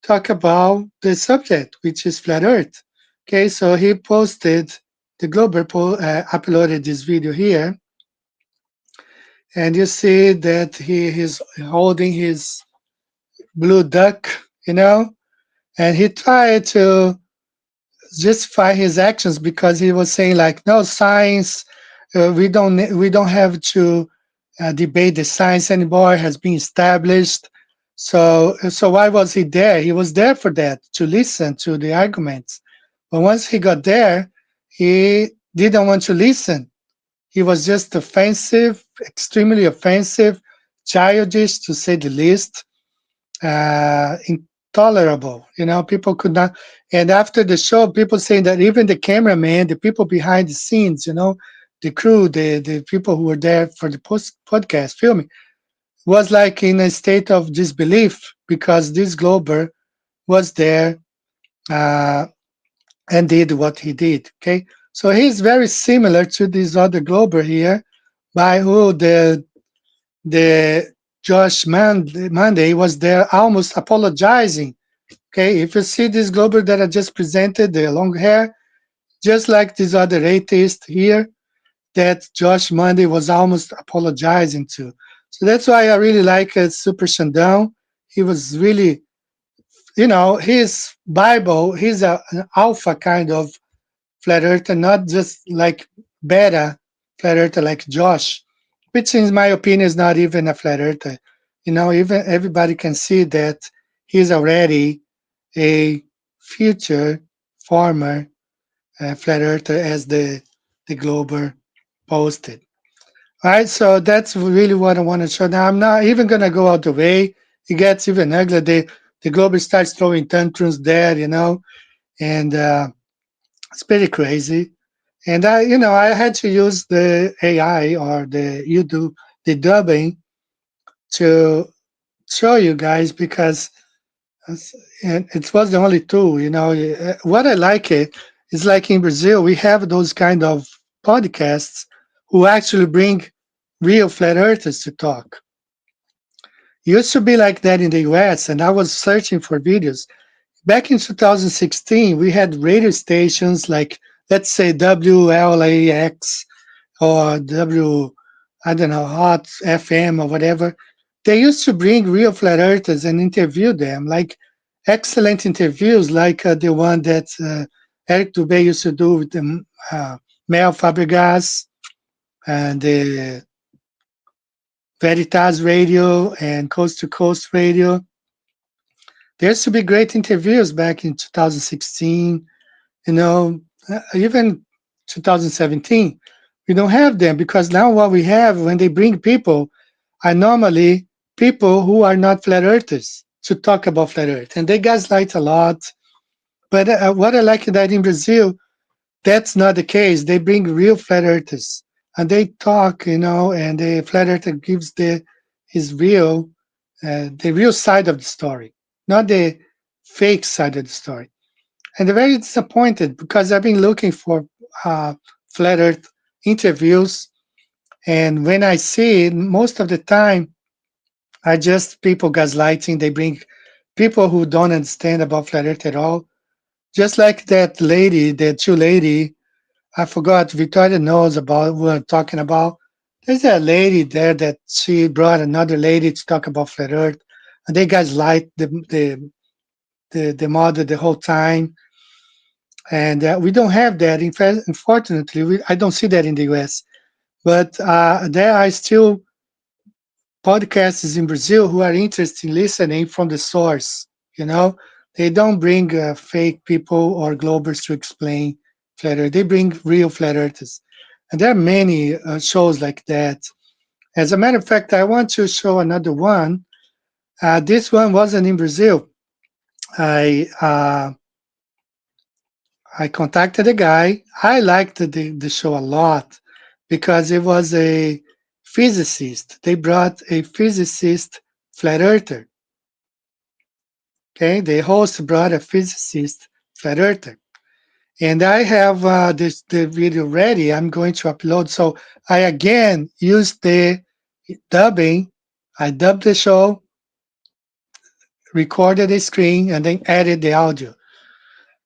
talk about the subject, which is flat Earth. Okay, so he posted the Glober uploaded this video here, and you see that he is holding his blue duck, and he tried to justify his actions because he was saying like, no science, we don't have to debate the science anymore, has been established. So why was he there? He was there for that, to listen to the arguments. But once he got there, he didn't want to listen. He was just offensive, extremely offensive, childish to say the least, intolerable. People could not. And after the show, people saying that even the cameraman, the people behind the scenes, the crew, the people who were there for the podcast filming, was like in a state of disbelief because this Glober was there uh, and did what he did. Okay, so he's very similar to this other Glober here, by who the Josh Monday was there almost apologizing. Okay, if you see this Glober that I just presented, the long hair, just like this other atheist here, that Josh Monday was almost apologizing to. So that's why I really like Super Shandong. He was really, his Bible, he's an alpha kind of flat earther, not just like beta flat earther like Josh, which in my opinion is not even a flat earther. Even everybody can see that he's already a future former flat earther, as the Glober posted. All right, so that's really what I want to show. Now I'm not even gonna go out the way. It gets even uglier. The Glober starts throwing tantrums there, and it's pretty crazy. And I had to use the AI or the dubbing to show you guys because and it was the only tool. What I like it is like in Brazil we have those kind of podcasts who actually bring real flat earthers to talk. Used to be like that in the US, and I was searching for videos. Back in 2016, we had radio stations like, let's say, WLAX or I don't know, Hot FM or whatever. They used to bring real flat earthers and interview them, like excellent interviews, like the one that Eric Dubé used to do with Mel Fabregas and the Veritas Radio and Coast to Coast Radio. There used to be great interviews back in 2016, even 2017. We don't have them because now what we have when they bring people are normally people who are not flat earthers to talk about flat earth. And they gaslight a lot. But what I like is that in Brazil, that's not the case. They bring real flat earthers and they talk, and the flat earther gives the real side of the story, not the fake side of the story. And they're very disappointed because I've been looking for flat earth interviews. And when I see it, most of the time, are just people gaslighting. They bring people who don't understand about flat earth at all. Just like that lady, the two lady, I forgot, Victoria knows about what I'm talking about. There's a lady there that she brought another lady to talk about flat earth. And they gaslight the mother the whole time. And we don't have that. In fact, unfortunately, I don't see that in the US. But there are still podcasts in Brazil who are interested in listening from the source. You know, they don't bring fake people or Globers to explain flat Earth. They bring real flat earthers. And there are many shows like that. As a matter of fact, I want to show another one. This one wasn't in Brazil. I I contacted a guy. I liked the show a lot because it was a physicist. They brought a physicist flat earther. Okay, the host brought a physicist flat earther. And I have the video ready. I'm going to upload. So I again used the dubbing. I dubbed the show, recorded the screen, and then added the audio.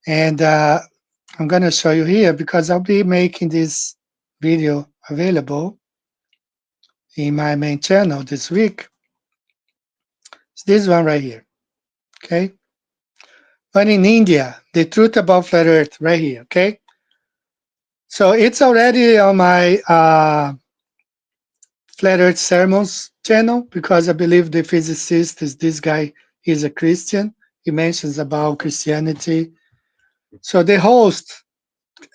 And I'm going to show you here because I'll be making this video available in my main channel this week. It's this one right here. Okay. But in India, the truth about flat Earth right here. Okay. So it's already on my Flat Earth Sermons channel because I believe the physicist is this guy. He's a Christian. He mentions about Christianity. So the host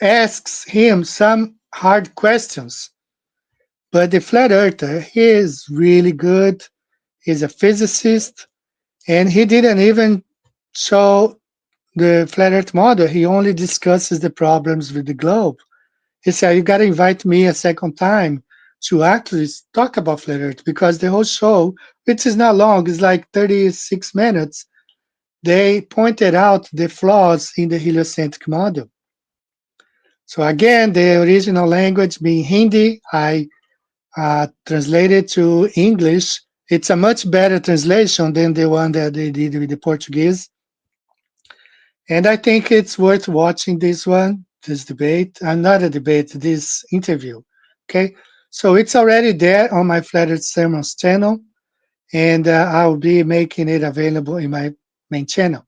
asks him some hard questions. But the flat earther, he is really good. He's a physicist, and he didn't even show the flat earth model. He only discusses the problems with the globe. He said, you got to invite me a second time to actually talk about flat earth because the whole show, which is not long, is like 36 minutes, they pointed out the flaws in the heliocentric model. So again, the original language being Hindi, I translated to English. It's a much better translation than the one that they did with the Portuguese. And I think it's worth watching this one, this debate, not a debate, this interview. Okay, so it's already there on my Flat Earth Sermons channel, and I'll be making it available in my main channel.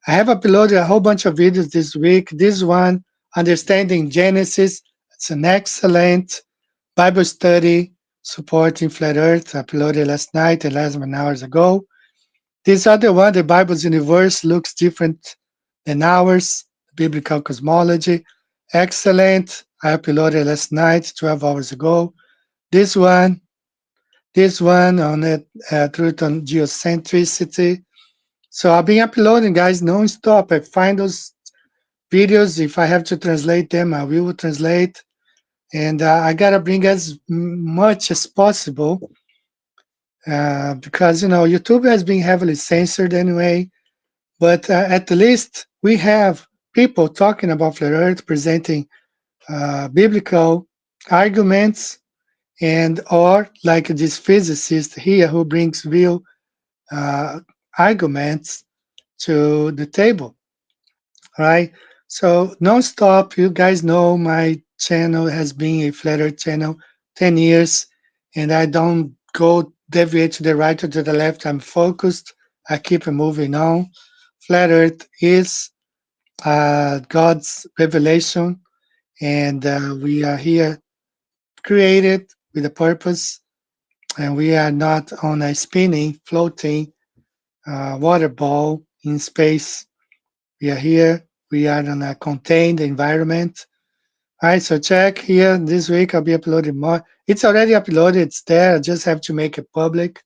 I have uploaded a whole bunch of videos this week. This one, Understanding Genesis, it's an excellent Bible study supporting flat Earth, uploaded last night, 11 hours ago. This other one, the Bible's universe, looks different than ours, biblical cosmology. Excellent. I uploaded last night, 12 hours ago. This one on the truth on geocentricity. So I've been uploading, guys, non-stop. I find those videos. If I have to translate them, I will translate. And I gotta bring as much as possible because YouTube has been heavily censored anyway. But at least we have people talking about flat Earth, presenting biblical arguments, and or like this physicist here who brings real arguments to the table, right? So non-stop, you guys know my channel has been a flat Earth channel 10 years, and I don't go deviate to the right or to the left. I'm focused. I keep moving on. Flat Earth is God's revelation, and we are here created with a purpose, and we are not on a spinning, floating water ball in space. We are here. We are in a contained environment. All right, so check here. This week I'll be uploading more. It's already uploaded. It's there. I just have to make it public.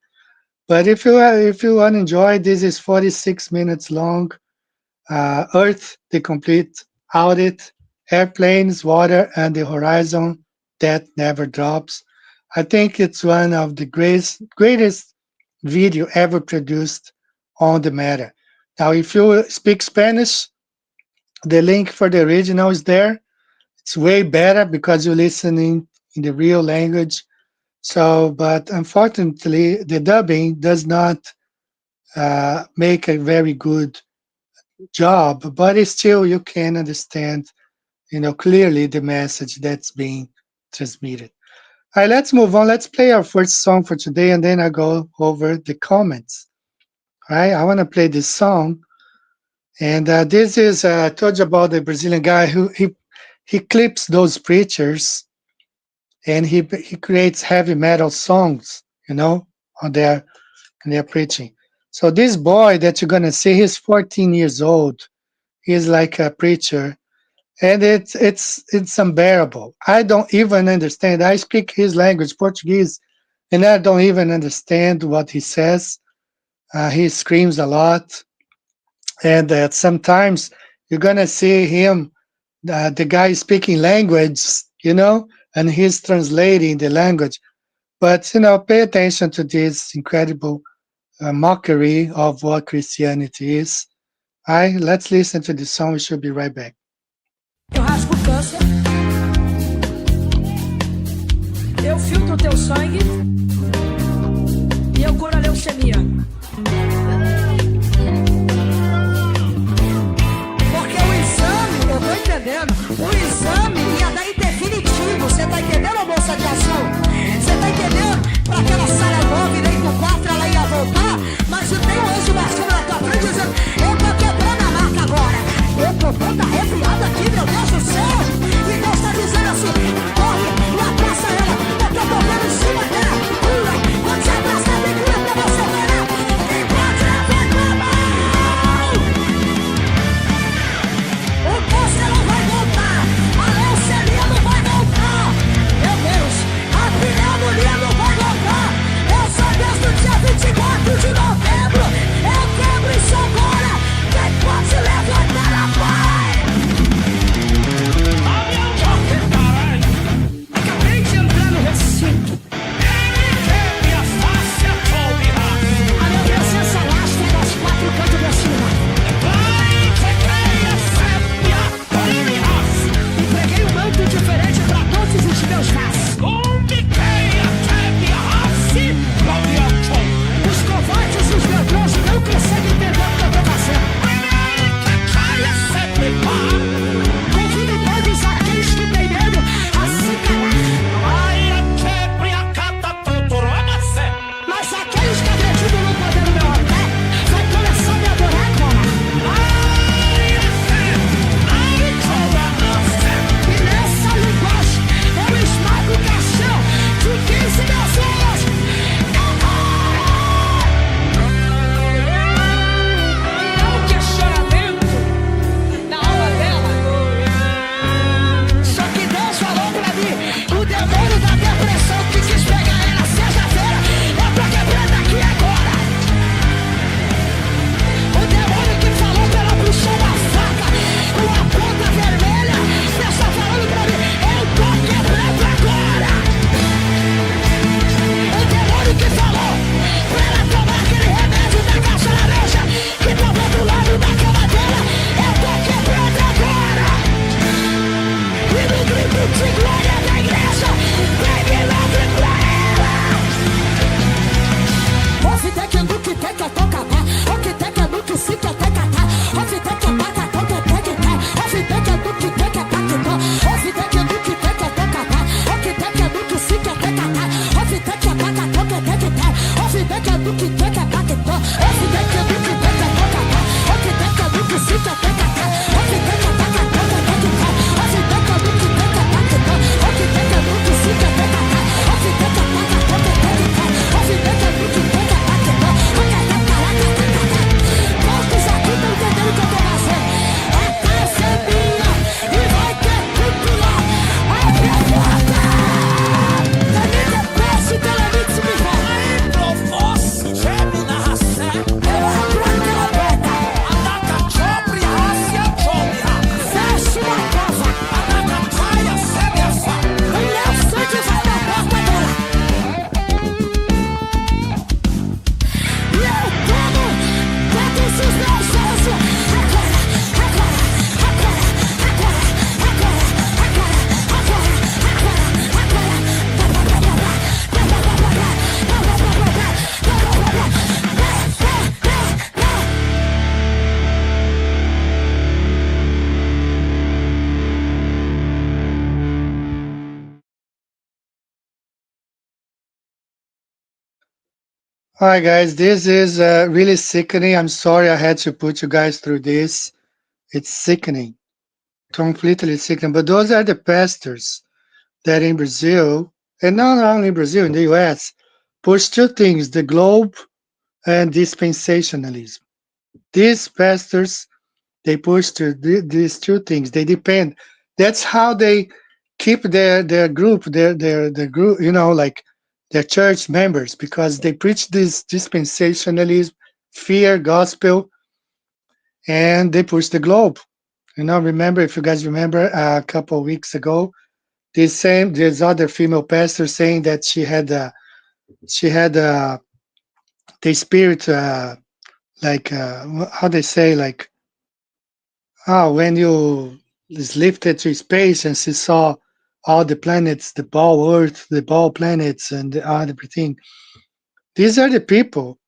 But if you want to enjoy, this is 46 minutes long. Earth, the complete audit, airplanes, water, and the horizon that never drops. I think it's one of the greatest video ever produced on the matter. Now, if you speak Spanish, the link for the original is there. It's way better because you're listening in the real language. So, but unfortunately, the dubbing does not make a very good job, but it's still you can understand, clearly the message that's being transmitted. All right, let's move on. Let's play our first song for today, and then I go over the comments. All right, I want to play this song And this is I told you about the Brazilian guy who he clips those preachers, and he creates heavy metal songs, on their preaching. So this boy that you're gonna see, he's 14 years old. He's like a preacher, and it's unbearable. I don't even understand. I speak his language, Portuguese, and I don't even understand what he says. He screams a lot, and sometimes you're gonna see him, the guy speaking language, and he's translating the language. But pay attention to this incredible mockery of what Christianity is. All right, let's listen to this song. We should be right back. Eu rasgo o câncer, eu filtro o teu sangue e eu curo a leucemia. Porque o exame, eu tô entendendo, o exame ia dar em definitivo. Você tá entendendo, moça de ação? Você tá entendendo? Pra aquela sala nova e dentro do quarto ela ia voltar, mas eu tenho um anjo baixando na tua frente dizendo: eu tô quebrando a marca agora. Eu tô toda arrepiada aqui, meu Deus do céu. E Deus tá dizendo assim: corre e abraça ela, porque eu tô vendo em cima dela cura. Quando você abraça, tem cura pra você verá. E pode levar tua mão. O câncer não vai voltar, a leucemia não vai voltar. Meu Deus, a pneumonia não vai voltar. Eu sou Deus do dia 24 de novembro. Eu quebro isso agora. Quem pode se levantar na paz? Acabei de entrar no recinto. Minha face é colbirá. A minha presença lastra das quatro cantos da cima. E preguei um manto diferente para todos os meus raças. Os covardes e os medrosos não conseguem entender o que eu estou fazendo. Convido todos aqueles que têm medo a se calar. Mas aqueles que acreditam no poder do meu altar vai começar a me adorar agora. E nessa linguagem eu esmago o caixão de 15 pessoas. Não questionamento na aula dela. Só que Deus falou pra mim: o demônio da depressão que quis pegar ela sexta-feira, eu tô quebrando aqui agora. O demônio que falou pra ela puxar uma faca com a ponta vermelha, Deus tá falando pra mim: eu tô quebrando agora. O demônio que falou pra ela tomar aquele remédio da caixa laranja que tava do lado da cama dela, eu tô quebrando agora. E no grito de glória da igreja, vem milagre pra ela. Ouve que no que tem que eu tô catar, o que tem que é no que se que eu tenho catar, ouve que é paga com que tem que ter, ouve que é no que tem que é pacto, ouve que é no que tem que eu tô catar, o que tem que é no que se que eu tenho catar, ouve que é paga com que tem que ter, ouve que é no que tem que é pacto, ouve que é no que tem que eu tô catar, o que tem que é no que se que eu tenho catar, ouve que é paga com que tem que ter, ouve que é no que tem que é pacto, ouve que é no que se que eu tenho catar, ouve que é paga com que tem que ter, ouve que é no que tem que é pacto, quantos aqui estão entendendo o que eu tô fazendo? A casa é minha e vai ter tudo lá. Abre a porta! Da minha posse, pela mente me vai. All right, guys, this is really sickening. I'm sorry I had to put you guys through this. It's sickening, completely sickening. But those are the pastors that in Brazil, and not only in Brazil, in the US, push two things: the globe and dispensationalism. These pastors, they push to these two things. They depend. That's how they keep their group, their group, like their church members, because they preach this dispensationalism, fear gospel, and they push the globe. Remember, if you guys remember, a couple of weeks ago, this other female pastor saying that she had the spirit, like how they say, like, when you is lifted to space and she saw all the planets, the ball Earth, the ball planets, and everything. These are the people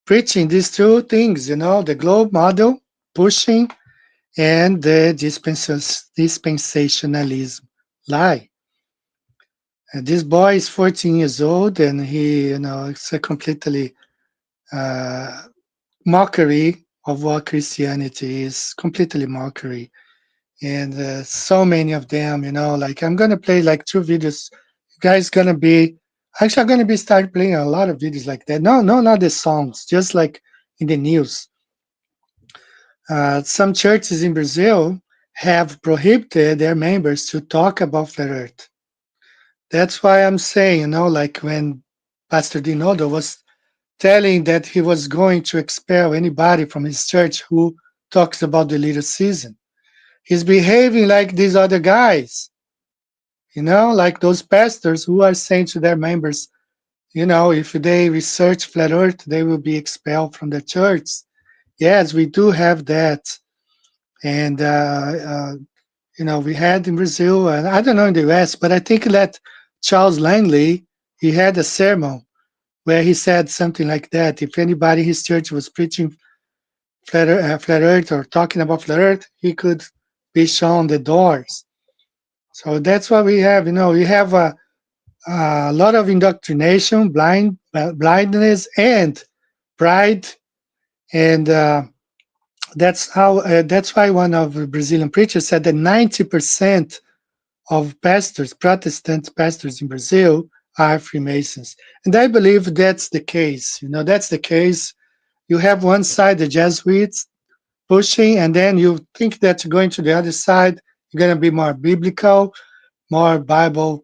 preaching these two things, the globe model pushing, and the dispensationalism lie. And this boy is 14 years old, and he, it's a completely uh, mockery of what Christianity is, completely mockery. And so many of them, like I'm gonna play like two videos. You guys gonna be actually I'm gonna be start playing a lot of videos like that. No, no, not the songs, just like in the news. Some churches in Brazil have prohibited their members to talk about flat Earth. That's why I'm saying, like when Pastor Dinodo was telling that he was going to expel anybody from his church who talks about the little season. He's behaving like these other guys, like those pastors who are saying to their members, if they research flat earth, they will be expelled from the church. Yes, we do have that. And, we had in Brazil, and I don't know in the US, but I think that Charles Langley, he had a sermon where he said something like that. If anybody in his church was preaching flat earth or talking about flat earth, he could be shown the doors. So that's what we have. We have a lot of indoctrination, blindness, and pride, and that's why one of the Brazilian preachers said that 90% of pastors, Protestant pastors in Brazil, are Freemasons, and I believe that's the case. That's the case. You have one side, the Jesuits, pushing, and then you think that going to the other side, you're going to be more biblical, more Bible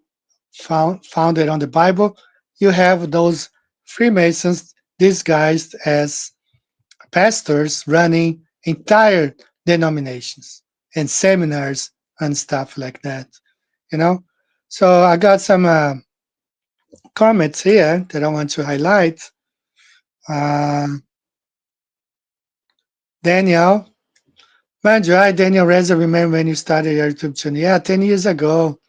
founded on the Bible. You have those Freemasons disguised as pastors running entire denominations and seminars and stuff like that. You know, so I got some comments here that I want to highlight. Uh, Daniel, Manju, hi Daniel Reza, remember when you started your YouTube channel? Yeah, 10 years ago.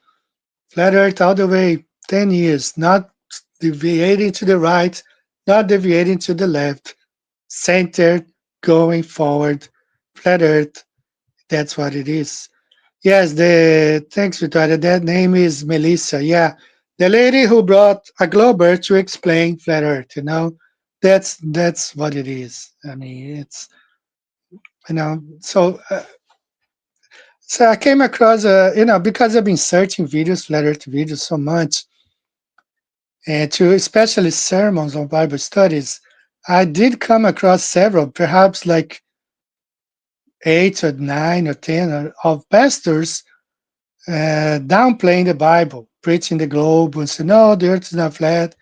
Flat Earth all the way, 10 years, not deviating to the right, not deviating to the left, centered, going forward. Flat Earth, that's what it is. Yes, thanks, Victoria. That name is Melissa. Yeah, the lady who brought a glober to explain Flat Earth. That's what it is. I mean, it's so I came across because I've been searching videos, Flat Earth videos so much, and to especially sermons on Bible studies, I did come across several, perhaps like 8 or 9 or 10 of pastors downplaying the Bible, preaching the globe, and say, no, the earth is not flat.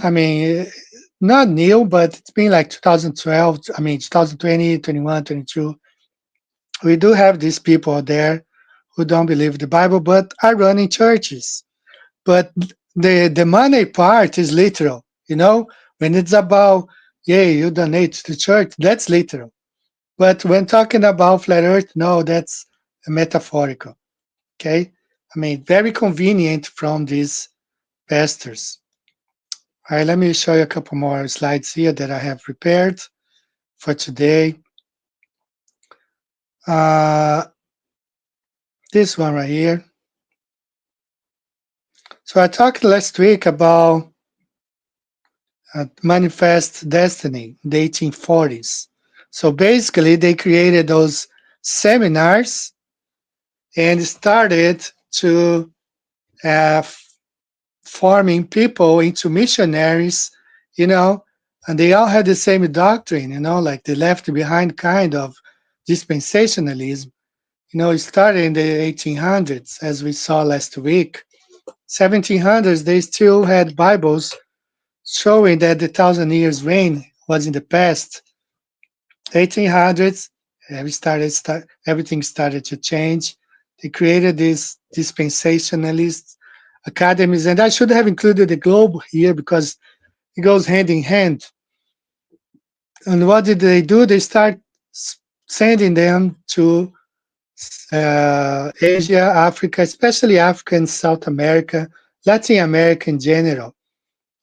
I mean, not new, but it's been like 2012, 2020, 21, 22. We do have these people out there who don't believe the Bible, but are running churches. But the money part is literal, when it's about, yeah, you donate to the church, that's literal. But when talking about flat earth, no, that's metaphorical. Okay, I mean, very convenient from these pastors. All right, let me show you a couple more slides here that I have prepared for today. This one right here. So I talked last week about Manifest Destiny, the 1840s. So basically, they created those seminars and started to forming people into missionaries, you know, and they all had the same doctrine, you know, like the left behind kind of dispensationalism. You know, it started in the 1800s, as we saw last week. 1700s, they still had Bibles showing that the thousand years reign was in the past. 1800s, everything started to change. They created these dispensationalist academies, and I should have included the globe here because it goes hand in hand. And what did they do? They start sending them to Asia, Africa, especially Africa and South America, Latin America in general.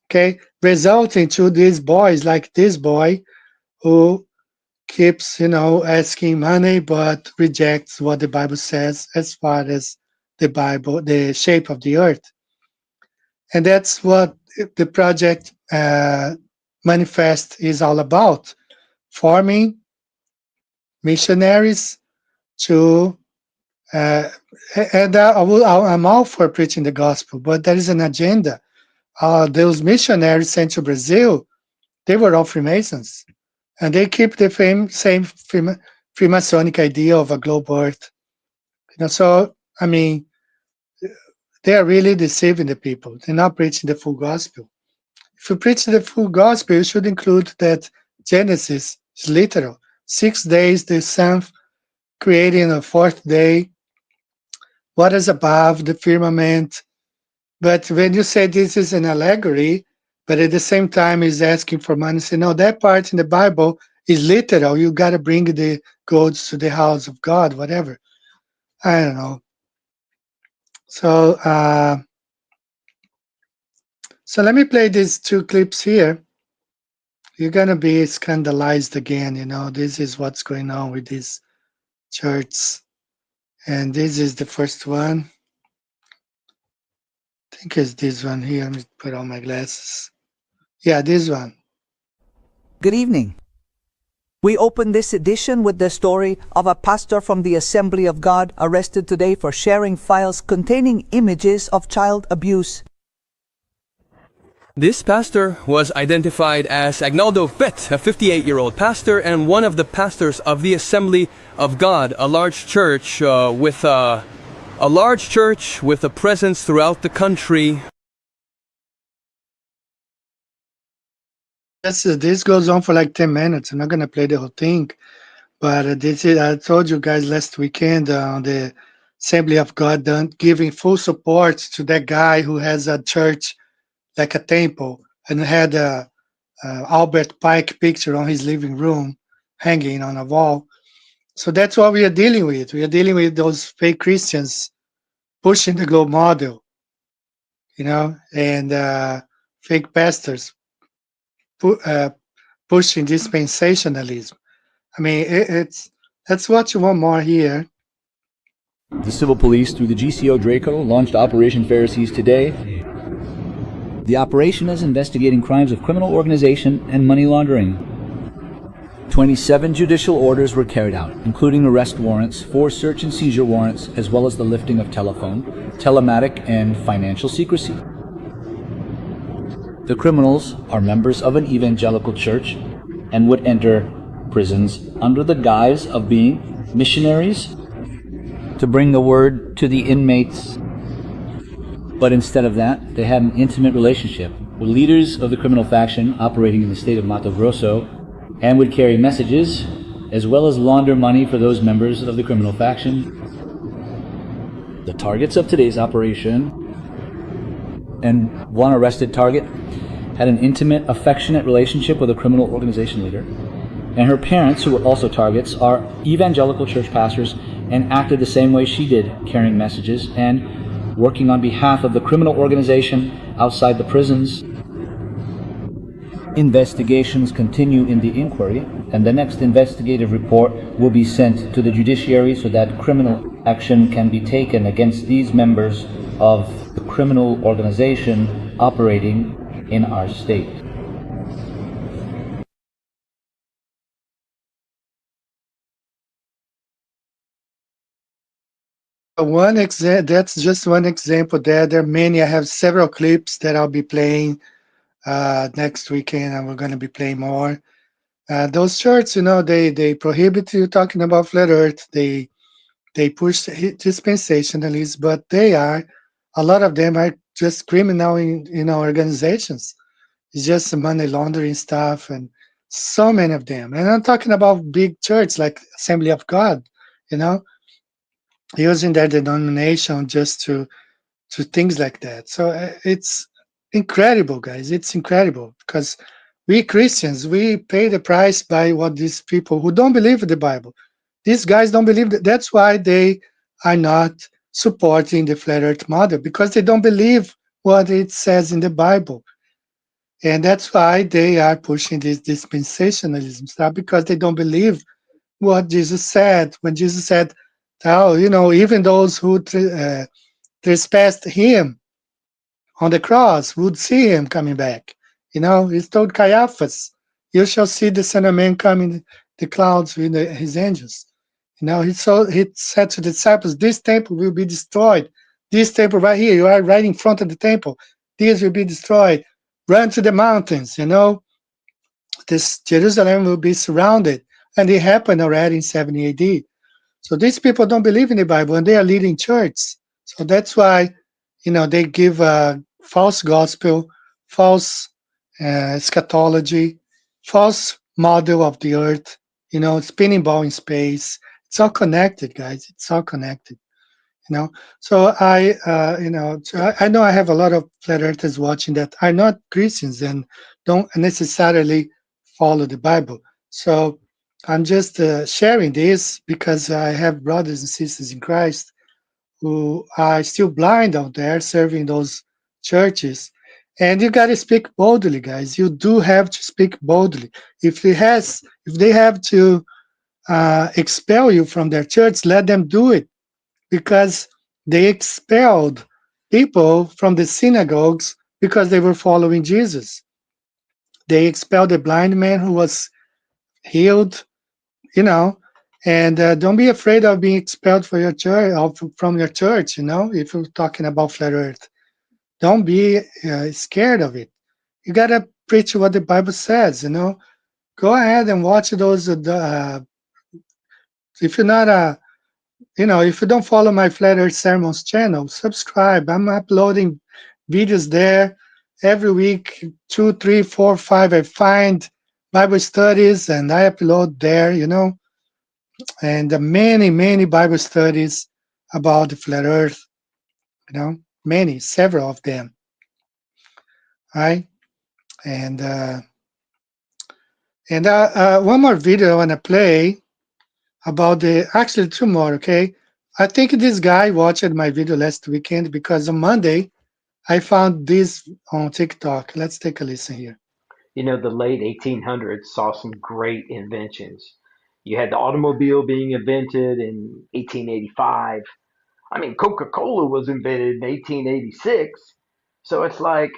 Okay, resulting to these boys, like this boy, who keeps, you know, asking money but rejects what the Bible says as far as the Bible, the shape of the earth. And that's what the project manifest is all about, forming missionaries to and I'm all for preaching the gospel, but there is an agenda. Those missionaries sent to Brazil, they were all Freemasons, and they keep the same Freemasonic idea of a globe earth. You know, so I mean, they are really deceiving the people. They're not preaching the full gospel. If you preach the full gospel, you should include that Genesis is literal. 6 days, the seventh, creating a fourth day. What is above the firmament? But when you say this is an allegory, but at the same time is asking for money, say, no, that part in the Bible is literal. You got to bring the goods to the house of God, whatever. I don't know. So, so let me play these two clips here. You're going to be scandalized again. You know, this is what's going on with these churches. And this is the first one. I think it's this one here. Let me put on my glasses. Yeah, this one. Good evening. We open this edition with the story of a pastor from the Assembly of God arrested today for sharing files containing images of child abuse. This pastor was identified as Agnaldo Pet, a 58-year-old pastor and one of the pastors of the Assembly of God, a large church with a presence throughout the country. This goes on for like 10 minutes. I'm not going to play the whole thing, but this is, I told you guys last weekend on the Assembly of God giving full support to that guy who has a church like a temple and had a Albert Pike picture on his living room hanging on a wall. So that's what we are dealing with. We are dealing with those fake Christians pushing the globe model, you know, and fake pastors pushing dispensationalism. I mean, that's what you want more here. The civil police, through the GCO Draco, launched Operation Pharisees today. The operation is investigating crimes of criminal organization and money laundering. 27 judicial orders were carried out, including arrest warrants, 4 search and seizure warrants, as well as the lifting of telephone, telematic, and financial secrecy. The criminals are members of an evangelical church and would enter prisons under the guise of being missionaries to bring the word to the inmates. But instead of that, they had an intimate relationship with leaders of the criminal faction operating in the state of Mato Grosso and would carry messages as well as launder money for those members of the criminal faction. The targets of today's operation, and one arrested target, had an intimate, affectionate relationship with a criminal organization leader, and her parents, who were also targets, are evangelical church pastors and acted the same way she did, carrying messages and working on behalf of the criminal organization outside the prisons. Investigations continue in the inquiry, and the next investigative report will be sent to the judiciary so that criminal action can be taken against these members of the criminal organization operating in our state. That's just one example. There are many. I have several clips that I'll be playing next weekend, and we're going to be playing more. Those churches, they prohibit you talking about flat Earth. They push dispensationalists, but a lot of them are just criminal organizations. It's just money laundering stuff, and so many of them. And I'm talking about big church like Assembly of God, you know, using their denomination just to things like that. So it's incredible, guys. It's incredible because we Christians, we pay the price by what these people who don't believe in the Bible. These guys don't believe that. That's why they are not supporting the flat earth model, because they don't believe what it says in the Bible. And that's why they are pushing this dispensationalism stuff, because they don't believe what Jesus said. When Jesus said, oh, even those who trespassed him on the cross would see him coming back. He told Caiaphas, you shall see the Son of Man coming in the clouds with his angels. He said to the disciples, this temple will be destroyed. This temple right here, you are right in front of the temple. This will be destroyed. Run to the mountains, this Jerusalem will be surrounded. And it happened already in 70 AD. So these people don't believe in the Bible, and they are leading church. So that's why, they give a false gospel, false eschatology, false model of the earth, spinning ball in space. It's all connected, guys. It's all connected. So I know I have a lot of flat earthers watching that are not Christians and don't necessarily follow the Bible. So I'm just sharing this because I have brothers and sisters in Christ who are still blind out there serving those churches. And you got to speak boldly, guys. You do have to speak boldly. If they have to expel you from their church, let them do it, because they expelled people from the synagogues because they were following Jesus. They expelled a blind man who was healed, and don't be afraid of being expelled from your church, if you're talking about flat earth. Don't be scared of it. You got to preach what the Bible says, Go ahead and watch those. If you're not if you don't follow my Flat Earth Sermons channel, subscribe. I'm uploading videos there every week, 2, 3, 4, 5. I find Bible studies and I upload there, and many, many Bible studies about the flat Earth, several of them. All right, and one more video I want to play about actually two more, okay? I think this guy watched my video last weekend because on Monday I found this on TikTok. Let's take a listen here. The late 1800s saw some great inventions. You had the automobile being invented in 1885. I mean, Coca-Cola was invented in 1886. So it's like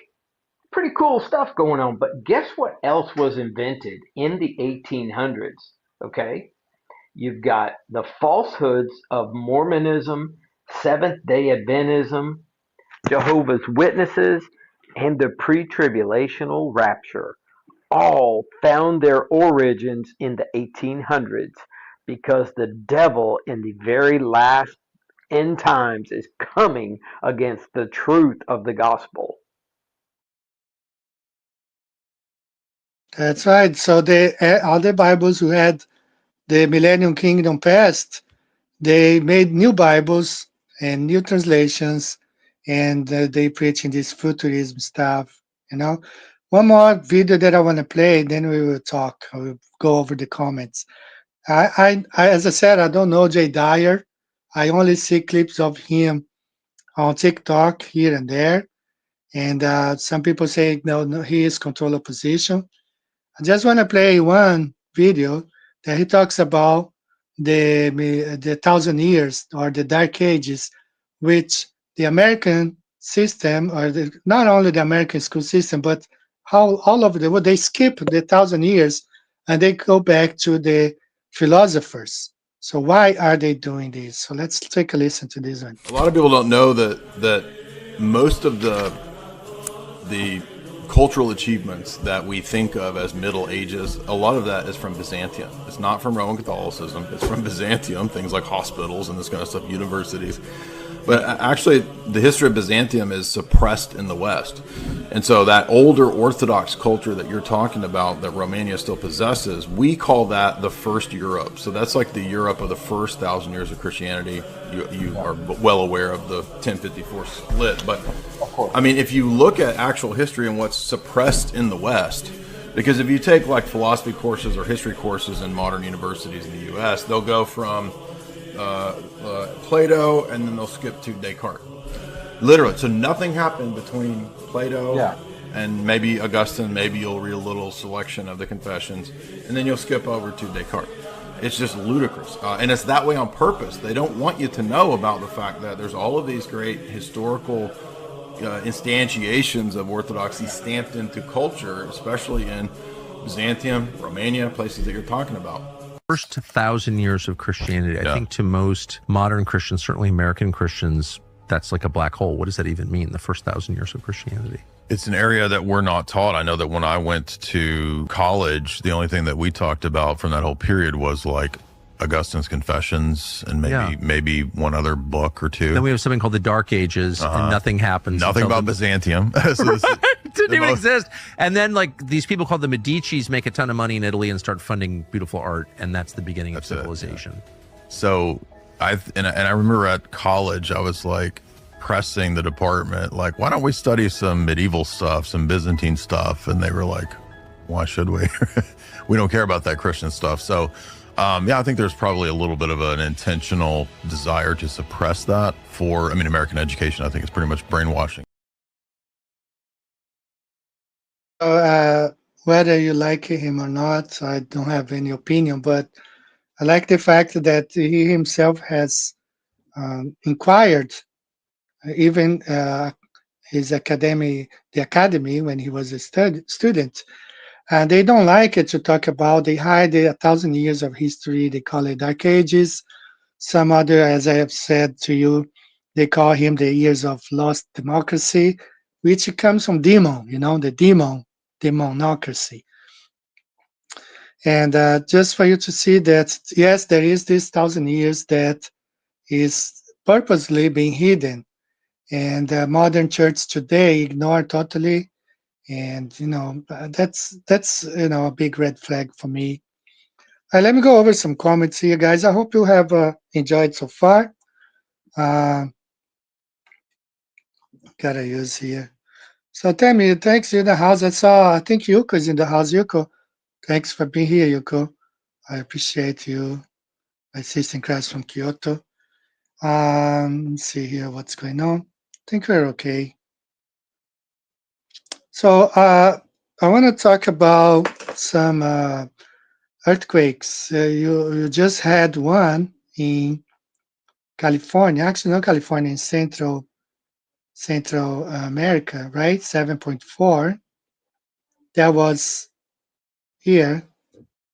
pretty cool stuff going on. But guess what else was invented in the 1800s? Okay. You've got the falsehoods of Mormonism, Seventh-day Adventism, Jehovah's Witnesses, and the pre-tribulational rapture. All found their origins in the 1800s because the devil in the very last end times is coming against the truth of the gospel. That's right. So all the Bibles who had the Millennium Kingdom past, they made new Bibles and new translations, and they preaching this futurism stuff. One more video that I want to play, then we will talk. We'll go over the comments. I as I said, I don't know Jay Dyer. I only see clips of him on TikTok here and there, and some people say no, he is control opposition. I just want to play one video that he talks about the 1,000 years or the Dark Ages, which the American system, or not only the American school system, but how all over the world, they skip the 1,000 years and they go back to the philosophers. So why are they doing this? So let's take a listen to this one. A lot of people don't know that most of the cultural achievements that we think of as Middle Ages, a lot of that is from Byzantium. It's not from Roman Catholicism. It's from Byzantium, things like hospitals and this kind of stuff, universities. But actually, the history of Byzantium is suppressed in the West. And so that older Orthodox culture that you're talking about, that Romania still possesses, we call that the first Europe. So that's like the Europe of the first 1,000 years of Christianity. You are well aware of the 1054 split. But, I mean, if you look at actual history and what's suppressed in the West, because if you take like philosophy courses or history courses in modern universities in the U.S., they'll go from Plato, and then they'll skip to Descartes. Literally, so nothing happened between Plato and maybe Augustine. Maybe you'll read a little selection of the Confessions, and then you'll skip over to Descartes. It's just ludicrous, and it's that way on purpose. They don't want you to know about the fact that there's all of these great historical instantiations of Orthodoxy stamped into culture, especially in Byzantium, Romania, places that you're talking about. First 1,000 years of Christianity, I think to most modern Christians, certainly American Christians, that's like a black hole. What does that even mean, the first 1,000 years of Christianity? It's an area that we're not taught. I know that when I went to college, the only thing that we talked about from that whole period was like Augustine's Confessions and maybe one other book or two. Then we have something called the Dark Ages, and nothing happens. Nothing about Byzantium. Didn't even exist. And then like these people called the Medicis make a ton of money in Italy and start funding beautiful art, and that's the beginning of civilization. So I remember at college I was like pressing the department, like, why don't we study some medieval stuff, some Byzantine stuff? And they were like, why should we? We don't care about that Christian stuff. So I think there's probably a little bit of an intentional desire to suppress that for, American education. I think it's pretty much brainwashing. Whether you like him or not, I don't have any opinion, but I like the fact that he himself has inquired, even the academy when he was a student, and they don't like it to talk about. They hide 1,000 years of history. They call it Dark Ages. Some other, as I have said to you, they call him the years of lost democracy, which comes from demon, the demonocracy. And just for you to see that, yes, there is this 1,000 years that is purposely being hidden, and modern church today ignore totally. And that's a big red flag for me. Let me go over some comments here, guys. I hope you have enjoyed so far. Gotta use here. So Tammy, thanks. You're in the house. I think Yuko's in the house. Yuko, thanks for being here, Yuko. I appreciate you. My sister in Christ from Kyoto. Let's see here what's going on. I think we're okay. So I want to talk about some earthquakes. You just had one in California. Actually, not California, in Central America, right? 7.4. That was here,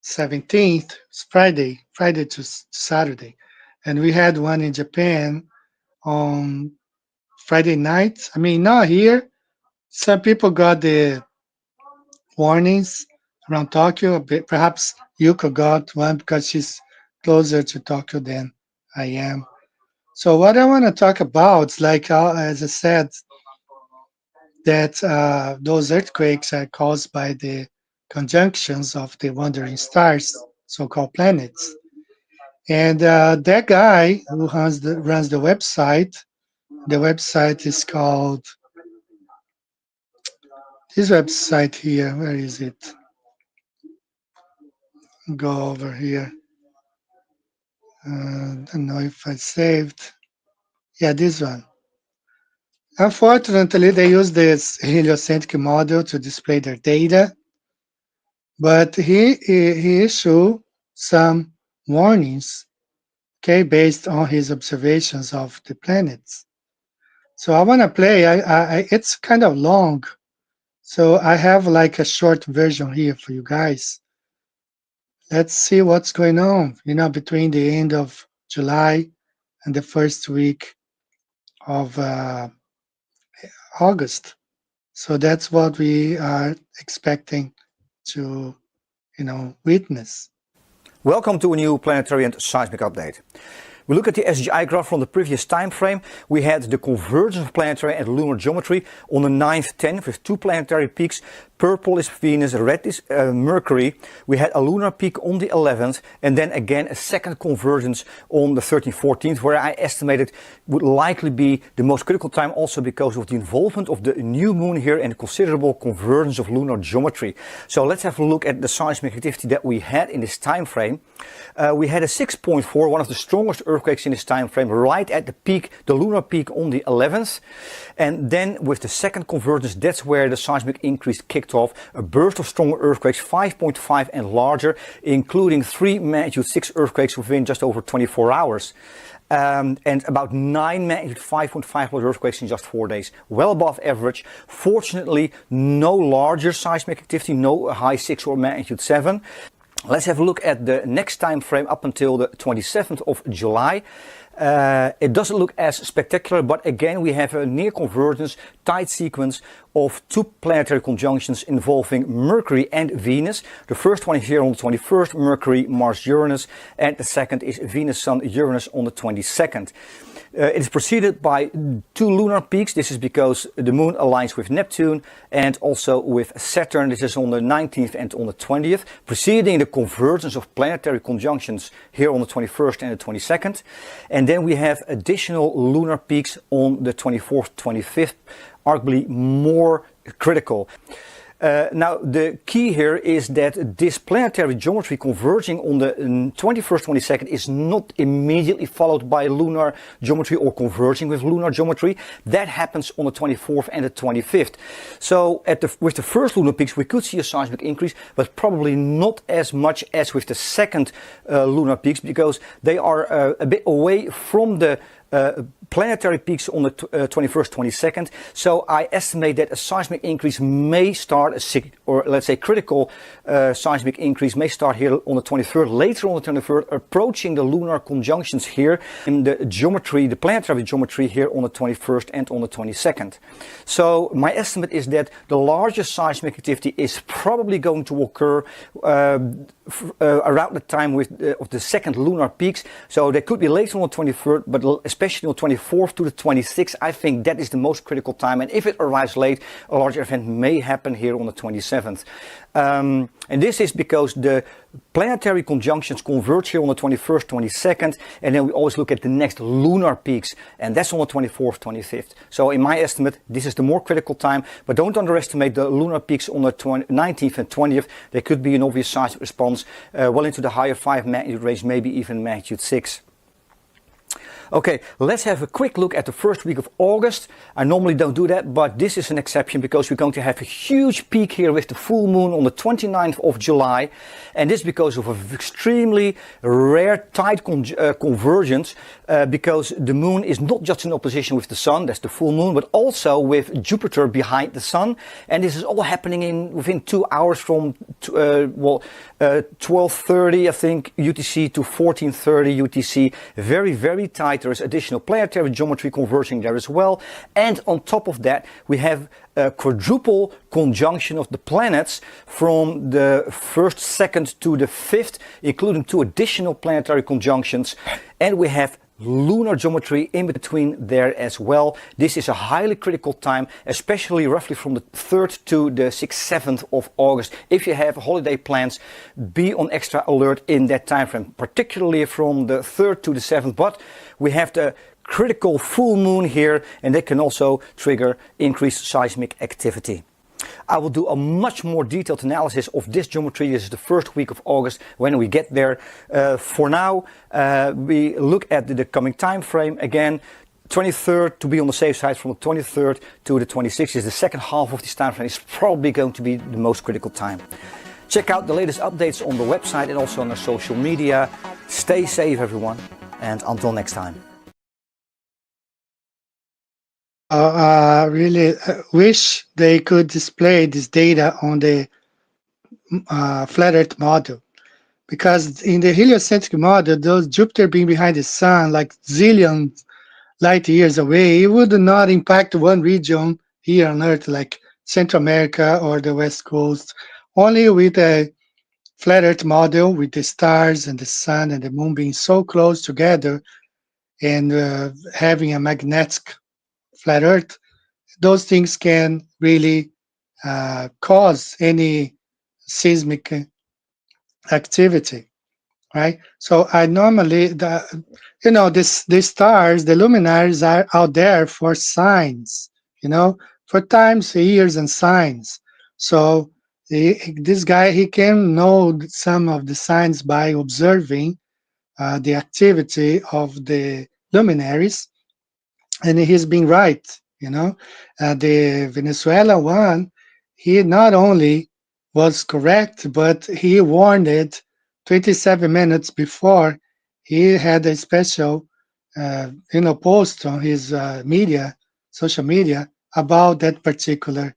17th, Friday to Saturday. And we had one in Japan on Friday night. Not here. Some people got the warnings around Tokyo. Perhaps Yuko got one because she's closer to Tokyo than I am. So what I want to talk about is, like, as I said, that those earthquakes are caused by the conjunctions of the wandering stars, so-called planets. And that guy who runs the website is called, this website here, where is it? Go over here. I don't know if I saved. Yeah, this one. Unfortunately, they use this heliocentric model to display their data, but he issued some warnings, okay, based on his observations of the planets. So I want to play. It's kind of long, so I have like a short version here for you guys. let's see what's going on, between the end of July and the first week of August. So that's what we are expecting to, witness. Welcome to a new planetary and seismic update. We look at the SGI graph from the previous time frame. We had the convergence of planetary and lunar geometry on the 9th 10th with two planetary peaks. Purple is Venus, red is Mercury. We had a lunar peak on the 11th and then again a second convergence on the 13th 14th, where I estimated would likely be the most critical time, also because of the involvement of the new moon here and considerable convergence of lunar geometry. So let's have a look at the seismic activity that we had in this time frame. We had a 6.4, one of the strongest earthquakes in this time frame, right at the peak, the lunar peak on the 11th. And then with the second convergence, that's where the seismic increase kicked off. A burst of strong earthquakes, 5.5 and larger, including 3 magnitude 6 earthquakes within just over 24 hours. And about 9 magnitude 5.5 earthquakes in just 4 days, well above average. Fortunately, no larger seismic activity, no high 6 or magnitude 7. Let's have a look at the next time frame up until the 27th of July. It doesn't look as spectacular, but again we have a near convergence tight sequence of two planetary conjunctions involving Mercury and Venus. The first one is here on the 21st, Mercury, Mars, Uranus, and the second is Venus, Sun, Uranus on the 22nd. It is preceded by 2 lunar peaks. This is because the moon aligns with Neptune and also with Saturn. This is on the 19th and on the 20th, preceding the convergence of planetary conjunctions here on the 21st and the 22nd. And then we have additional lunar peaks on the 24th, 25th, arguably more critical. Now, the key here is that this planetary geometry converging on the 21st, 22nd is not immediately followed by lunar geometry or converging with lunar geometry. That happens on the 24th and the 25th. So with the first lunar peaks, we could see a seismic increase, but probably not as much as with the second lunar peaks, because they are a bit away from the planetary peaks on the 21st, 22nd. So I estimate that a seismic increase may start, or let's say critical seismic increase may start here on the 23rd, later on the 23rd, approaching the lunar conjunctions here in the geometry, the planetary geometry here on the 21st and on the 22nd. So my estimate is that the largest seismic activity is probably going to occur around the time of the second lunar peaks. So they could be later on the 23rd, but especially on the 24th to the 26th, I think that is the most critical time. And if it arrives late, a larger event may happen here on the 27th. And this is because the planetary conjunctions converge here on the 21st, 22nd, and then we always look at the next lunar peaks, and that's on the 24th, 25th. So in my estimate, this is the more critical time, but don't underestimate the lunar peaks on the 19th and 20th. There could be an obvious seismic response well into the higher 5 magnitude range, maybe even magnitude 6. Okay, let's have a quick look at the first week of August. I normally don't do that, but this is an exception because we're going to have a huge peak here with the full moon on the 29th of July. And this because of an extremely rare tight convergence, because the moon is not just in opposition with the sun, that's the full moon, but also with Jupiter behind the sun. And this is all happening within 2 hours from 12:30, I think, UTC to 14:30 UTC. Very, very tight. There is additional planetary geometry converging there as well. And on top of that, we have a quadruple conjunction of the planets from the 1st, 2nd to the 5th, including 2 additional planetary conjunctions. And we have lunar geometry in between there as well. This is a highly critical time, especially roughly from the 3rd to the 6th, 7th of August. If you have holiday plans, be on extra alert in that time frame, particularly from the 3rd to the 7th. But we have the critical full moon here, and that can also trigger increased seismic activity. I will do a much more detailed analysis of this geometry. This is the first week of August when we get there. For now, we look at the coming time frame. Again, 23rd to be on the safe side, from the 23rd to the 26th is the second half of this time frame. Is probably going to be the most critical time. Check out the latest updates on the website and also on our social media. Stay safe, everyone, and until next time. Really wish they could display this data on the flat Earth model, because in the heliocentric model, those Jupiter being behind the sun, like zillions light years away, it would not impact one region here on Earth, like Central America or the West Coast. Only with a flat Earth model, with the stars and the sun and the moon being so close together and having a magnetic flat Earth, those things can really cause any seismic activity, right? So I normally, the stars, the luminaries are out there for signs, for times, years, and signs. So this guy, he can know some of the signs by observing the activity of the luminaries, and he's been right. The Venezuela one, he not only was correct, but he warned it 27 minutes before. He had a special, post on his social media, about that particular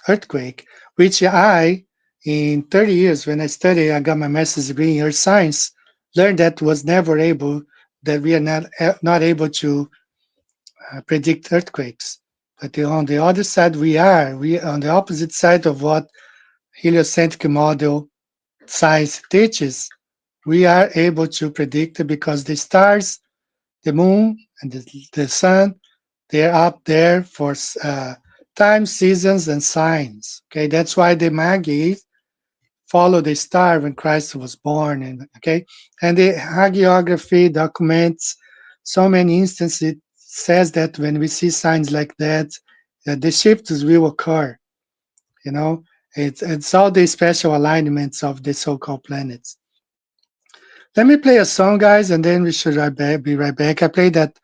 earthquake, which I, in 30 years, when I studied, I got my master's degree in earth science, learned that we are not able to predict earthquakes. But on the other side, we on the opposite side of what heliocentric model science teaches. We are able to predict because the stars, the moon, and the sun, they're up there for time, seasons, and signs. Okay, that's why the Magi follow the star when Christ was born. And the hagiography documents so many instances. It says that when we see signs like that, the shifts will occur. It's all the special alignments of the so-called planets. Let me play a song, guys, and then we should be right back. I played that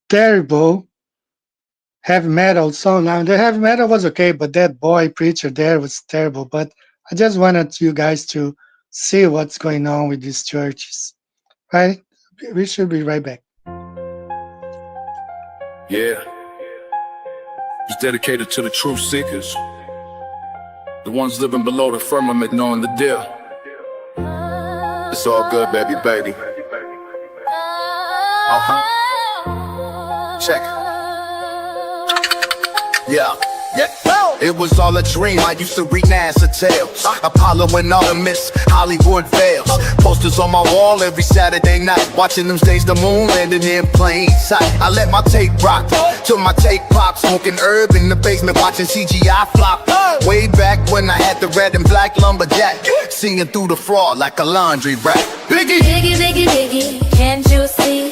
terrible heavy metal song. Now, the heavy metal was okay, but that boy preacher there was terrible. But I just wanted you guys to see what's going on with these churches. Right? We should be right back. Yeah. It's dedicated to the truth seekers. The ones living below the firmament knowing the deal. It's all good, baby, baby. Check. Yeah. It was all a dream, I used to read NASA tales. Apollo and Artemis, Hollywood veils. Posters on my wall every Saturday night. Watching them stage the moon landing in plain sight. I let my tape rock till my tape popped. Smoking herb in the basement watching CGI flop. Way back when I had the red and black lumberjack, singing through the fraud like a laundry rack. Biggie! Biggie, biggie, biggie, can't you see?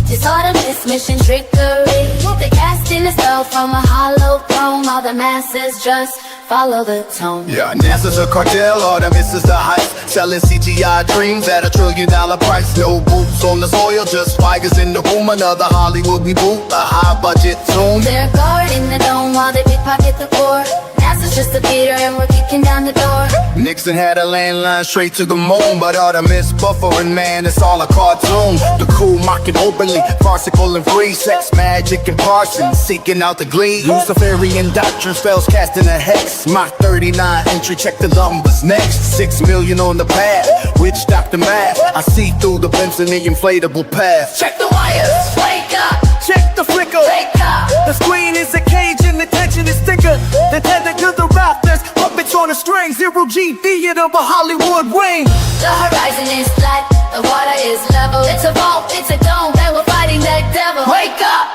Just Artemis mission trickery. The casting is spell from a hollow throne. All the masses just follow the tone. Yeah, NASA's a cartel, Artemis is the hype. Selling CGI dreams at $1 trillion price. No boots on the soil, just fighters in the room. Another Hollywood reboot, a high budget tune. They're guarding the dome while they pickpocket the core. NASA's just a theater and we're kicking down the door. Nixon had a landline straight to the moon, but Artemis buffering, man, it's all a cartoon. The cool mocking openly, farcical and free. Sex, magic, and parsons, seeking out the glee. Luciferian doctrine, spells casting a hex. Mach 39 entry, check the numbers next. 6 million on the pad, witch doctor math. I see through the blimps in the inflatable path. Check the wires, wake up. Check the flicker, wake up. The screen is a cage and the tension is thicker. The tether to the rafters, puppets on a string. Zero G theater of a Hollywood wing. The horizon is flat, the water is level. It's a vault, it's a dome, and we're fighting that devil. Wake up,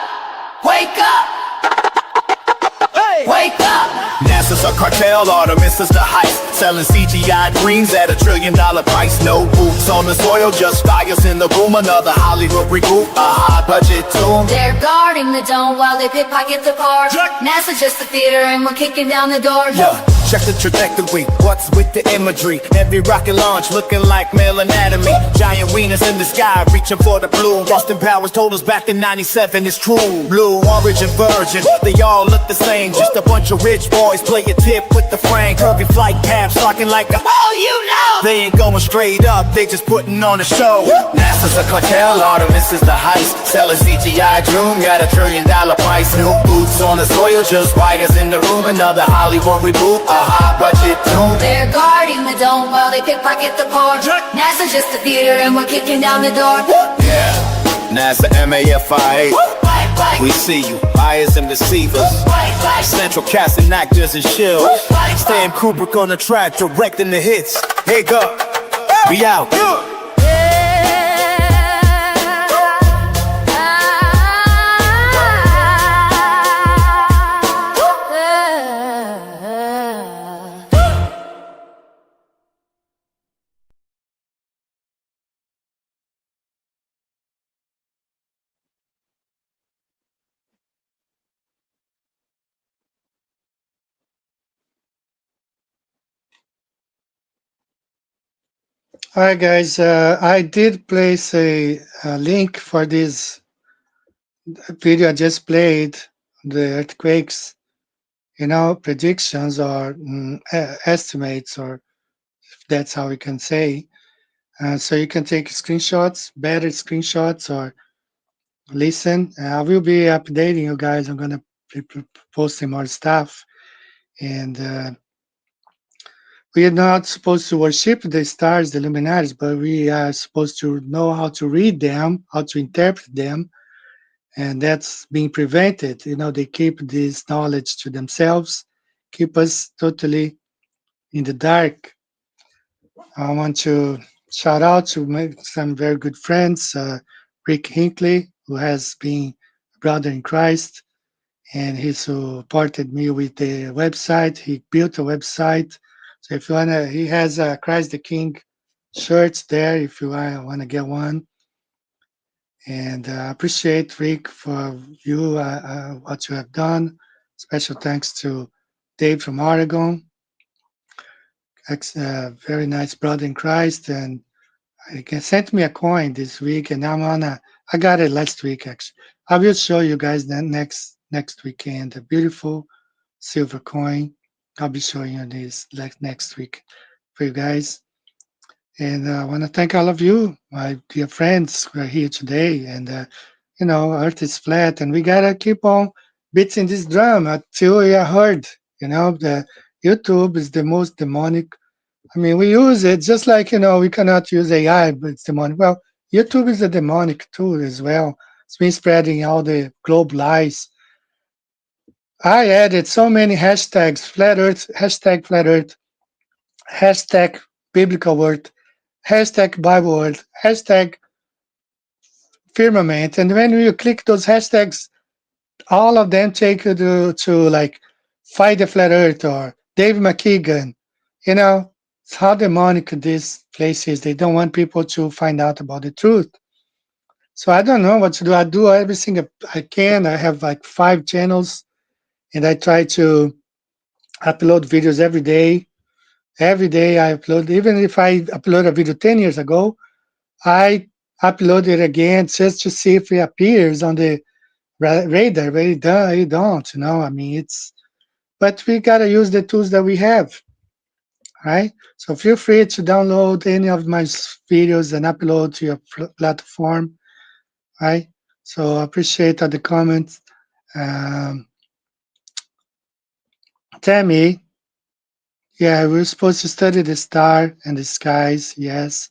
wake up. Wake up! NASA's a cartel, Artemis is the hype. Selling CGI dreams at $1 trillion price. No boots on the soil, just fires in the room. Another Hollywood reboot, a high budget tune. They're guarding the dome while they pickpocket the car. NASA's just a theater and we're kicking down the door. Yeah, check the trajectory, what's with the imagery? Every rocket launch looking like male anatomy. Giant wieners in the sky, reaching for the blue. Austin Powers told us back in '97 it's true. Blue, orange, and virgin, they all look the same. Just a bunch of rich boys play a tip with the frame. Curvy flight paths talking like a they ain't going straight up, they just putting on a show. NASA's a cartel, Artemis is the heist. Selling CGI dream, got $1 trillion price. New boots on the soil, just fighters in the room. Another Hollywood reboot, a high budget tune. They're guarding the the dome while they pickpocket the core. NASA's just a theater and we're kicking down the door. Yeah, NASA MAFIA. We see you, liars and deceivers. Central casting actors and shills. Stan Kubrick on the track, directing the hits. Here go, we out. All right, guys. I did place a link for this video I just played, the earthquakes, predictions or estimates, or if that's how we can say. So you can take screenshots, better screenshots, or listen. I will be updating you guys. I'm going to be posting more stuff. And we are not supposed to worship the stars, the luminaries, but we are supposed to know how to read them, how to interpret them, and that's being prevented. They keep this knowledge to themselves, keep us totally in the dark. I want to shout out to some very good friends, Rick Hinckley, who has been a brother in Christ, and he supported me with the website. He built a website. So if you wanna, he has a Christ the King shirts there if you wanna get one. And I appreciate Rick for you what you have done. Special thanks to Dave from Oregon, very nice brother in Christ, and he sent me a coin this week, and I got it last week actually. I will show you guys that next weekend. A beautiful silver coin. I'll be showing you this next week for you guys. And I want to thank all of you, my dear friends who are here today. And Earth is flat, and we gotta keep on beating this drum until we are heard. The YouTube is the most demonic. I mean, we use it just like we cannot use AI, but it's demonic. Well, YouTube is a demonic tool as well. It's been spreading all the globe lies. I added so many hashtags: flat Earth, hashtag biblical word, hashtag Bible word, hashtag firmament. And when you click those hashtags, all of them take you to like Fight the Flat Earth or Dave McKeegan. It's how demonic this place is. They don't want people to find out about the truth. So I don't know what to do. I do everything I can. I have like 5 channels, and I try to upload videos every day. Every day I upload. Even if I upload a video 10 years ago, I upload it again just to see if it appears on the radar. But it don't. I mean, but we gotta use the tools that we have, right? So feel free to download any of my videos and upload to your platform, right? So I appreciate all the comments. Tammy, yeah, we're supposed to study the star and the skies, yes.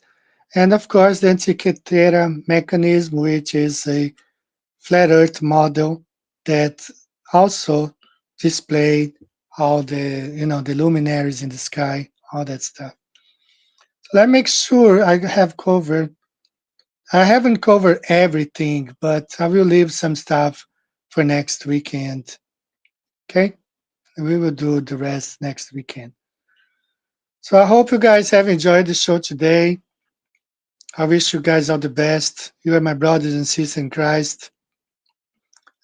And of course, the Antikythera mechanism, which is a flat Earth model that also displayed all the luminaries in the sky, all that stuff. So let me make sure I have covered. I haven't covered everything, but I will leave some stuff for next weekend. Okay? We will do the rest next weekend. So I hope you guys have enjoyed the show today. I wish you guys all the best. You are my brothers and sisters in Christ.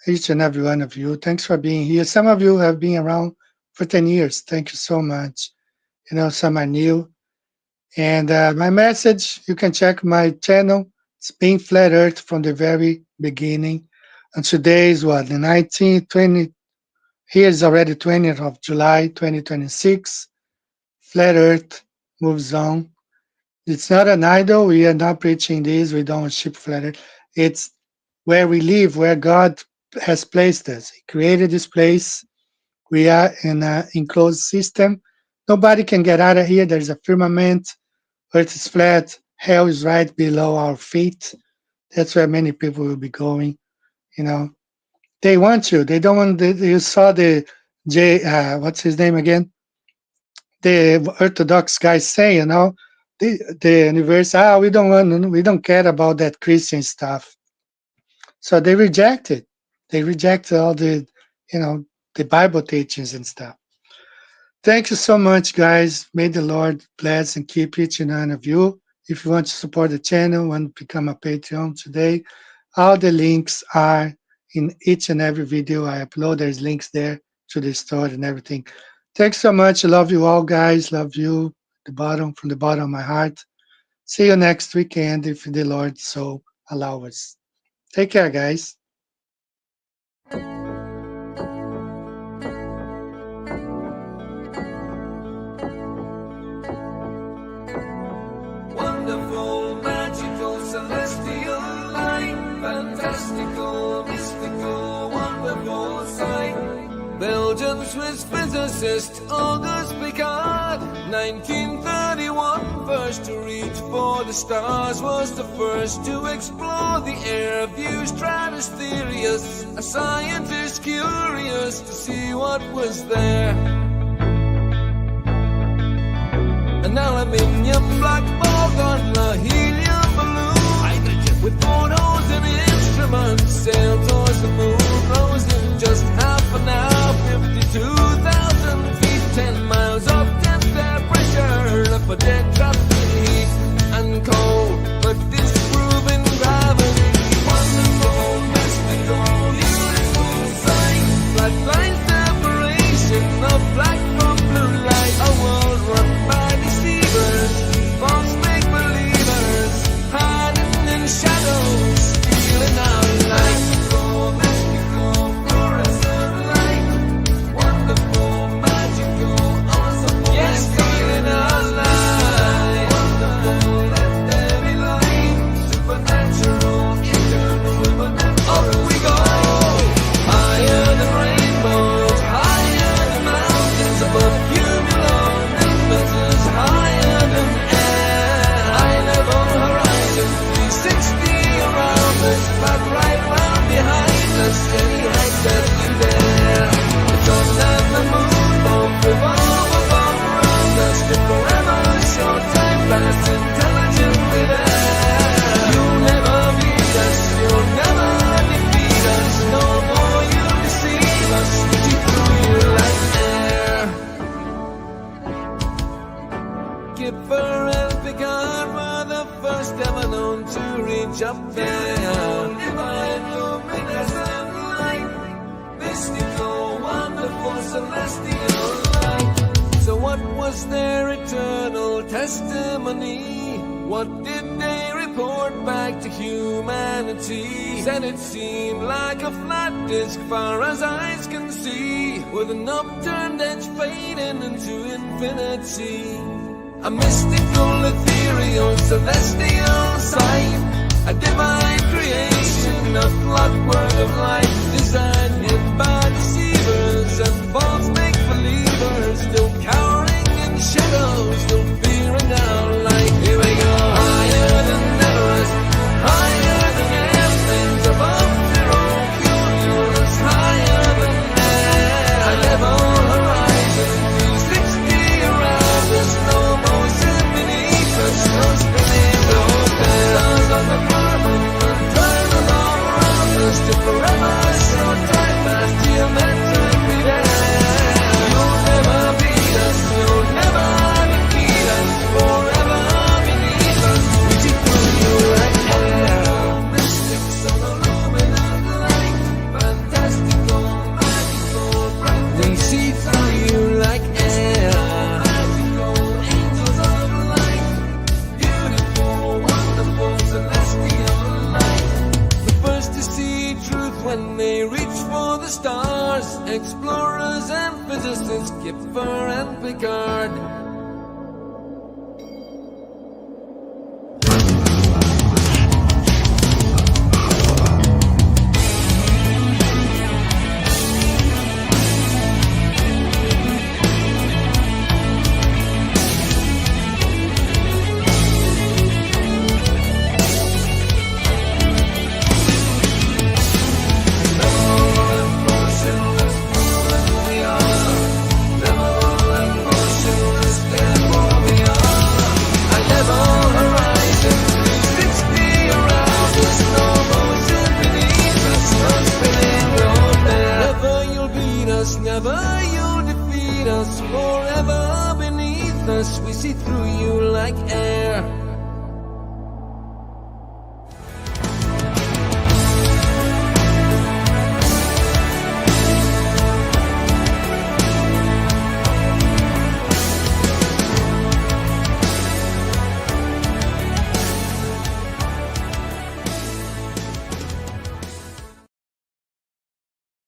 Each and every one of you. Thanks for being here. Some of you have been around for 10 years. Thank you so much. Some are new. And my message, you can check my channel. It's been Flat Earth from the very beginning. And today is what? The 19th, 20. Here is already 20th of July, 2026. Flat Earth moves on. It's not an idol. We are not preaching this. We don't worship Flat Earth. It's where we live, where God has placed us. He created this place. We are in an enclosed system. Nobody can get out of here. There's a firmament. Earth is flat. Hell is right below our feet. That's where many people will be going. You know, they want you. They don't want. You saw the what's his name again? The Orthodox guys say, you know, the universe. We don't care about that Christian stuff. So they reject it. They reject all the, you know, the Bible teachings and stuff. Thank you so much, guys. May the Lord bless and keep each and one of you. If you want to support the channel, want to become a Patreon today, all the links are in each and every video I upload. There's links there to the store and everything. Thanks so much. I love you all, guys. Love you from the bottom of my heart. See you next weekend if the Lord so allow us. Take care, guys. Wonderful, magical, celestial light, fantastical, mystical, wonderful sight. Belgian Swiss physicist Auguste Piccard, 1931, first to reach for the stars, was the first to explore the air view stratospherius, a scientist curious to see what was there. An aluminium black ball gun, a helium balloon, hydrogen with photos and instruments, sailed towards the moon, rose in just half an hour, 52,000 feet, 10 miles of depth temperature, up a dead drop in heat and cold, but disproving gravity. Wonderful, mystical, beautiful sight, flat line separation of black from blue light, a world run by false make-believers, hiding in shadows, stealing our light. Mystical, fluorescent light, wonderful, magical, awesome, yes, stealing our light. Wonderful, let there be light, supernatural, eternal, supernatural. Up we go, higher than rainbows, higher than mountains, above cumulonimbus, higher than 360 around us, but right round behind us, any height that you dare. The sun and the moon both revolve above around us, to forever show time pass intelligently there. You'll never beat us, you'll never defeat us, no more you'll deceive us, deep through you like air. Kipper and Picard were the first ever known to reach up there. Divine luminescent light, mystical, wonderful, celestial light. So what was their eternal testimony? What did they report back to humanity? Said it seemed like a flat disk far as eyes can see, with an upturned edge fading into infinity. A mystical, ethereal, celestial sight, a divine creation, a clockwork of light, designed hid by deceivers and false make-believers, still cowering in shadows, still fearing our light. Here we go, higher than Everest, higher than airplanes, above zero cumulus, higher than air, a level horizon, 360 around us, no motion beneath us, no spinning, no stars on the firmament, turning all around us, to forever show time past geometrically there. You'll never beat us, you'll never defeat us, forever beneath us, reaching through you like air. Mystic, luminous light, fantastical, magical, bright. We see through you like air. Magical angels of light, beautiful, wonderful, celestial light. The first to see truth when they reach for the stars, explorers and physicists, Kipper and Picard. we see through you like air.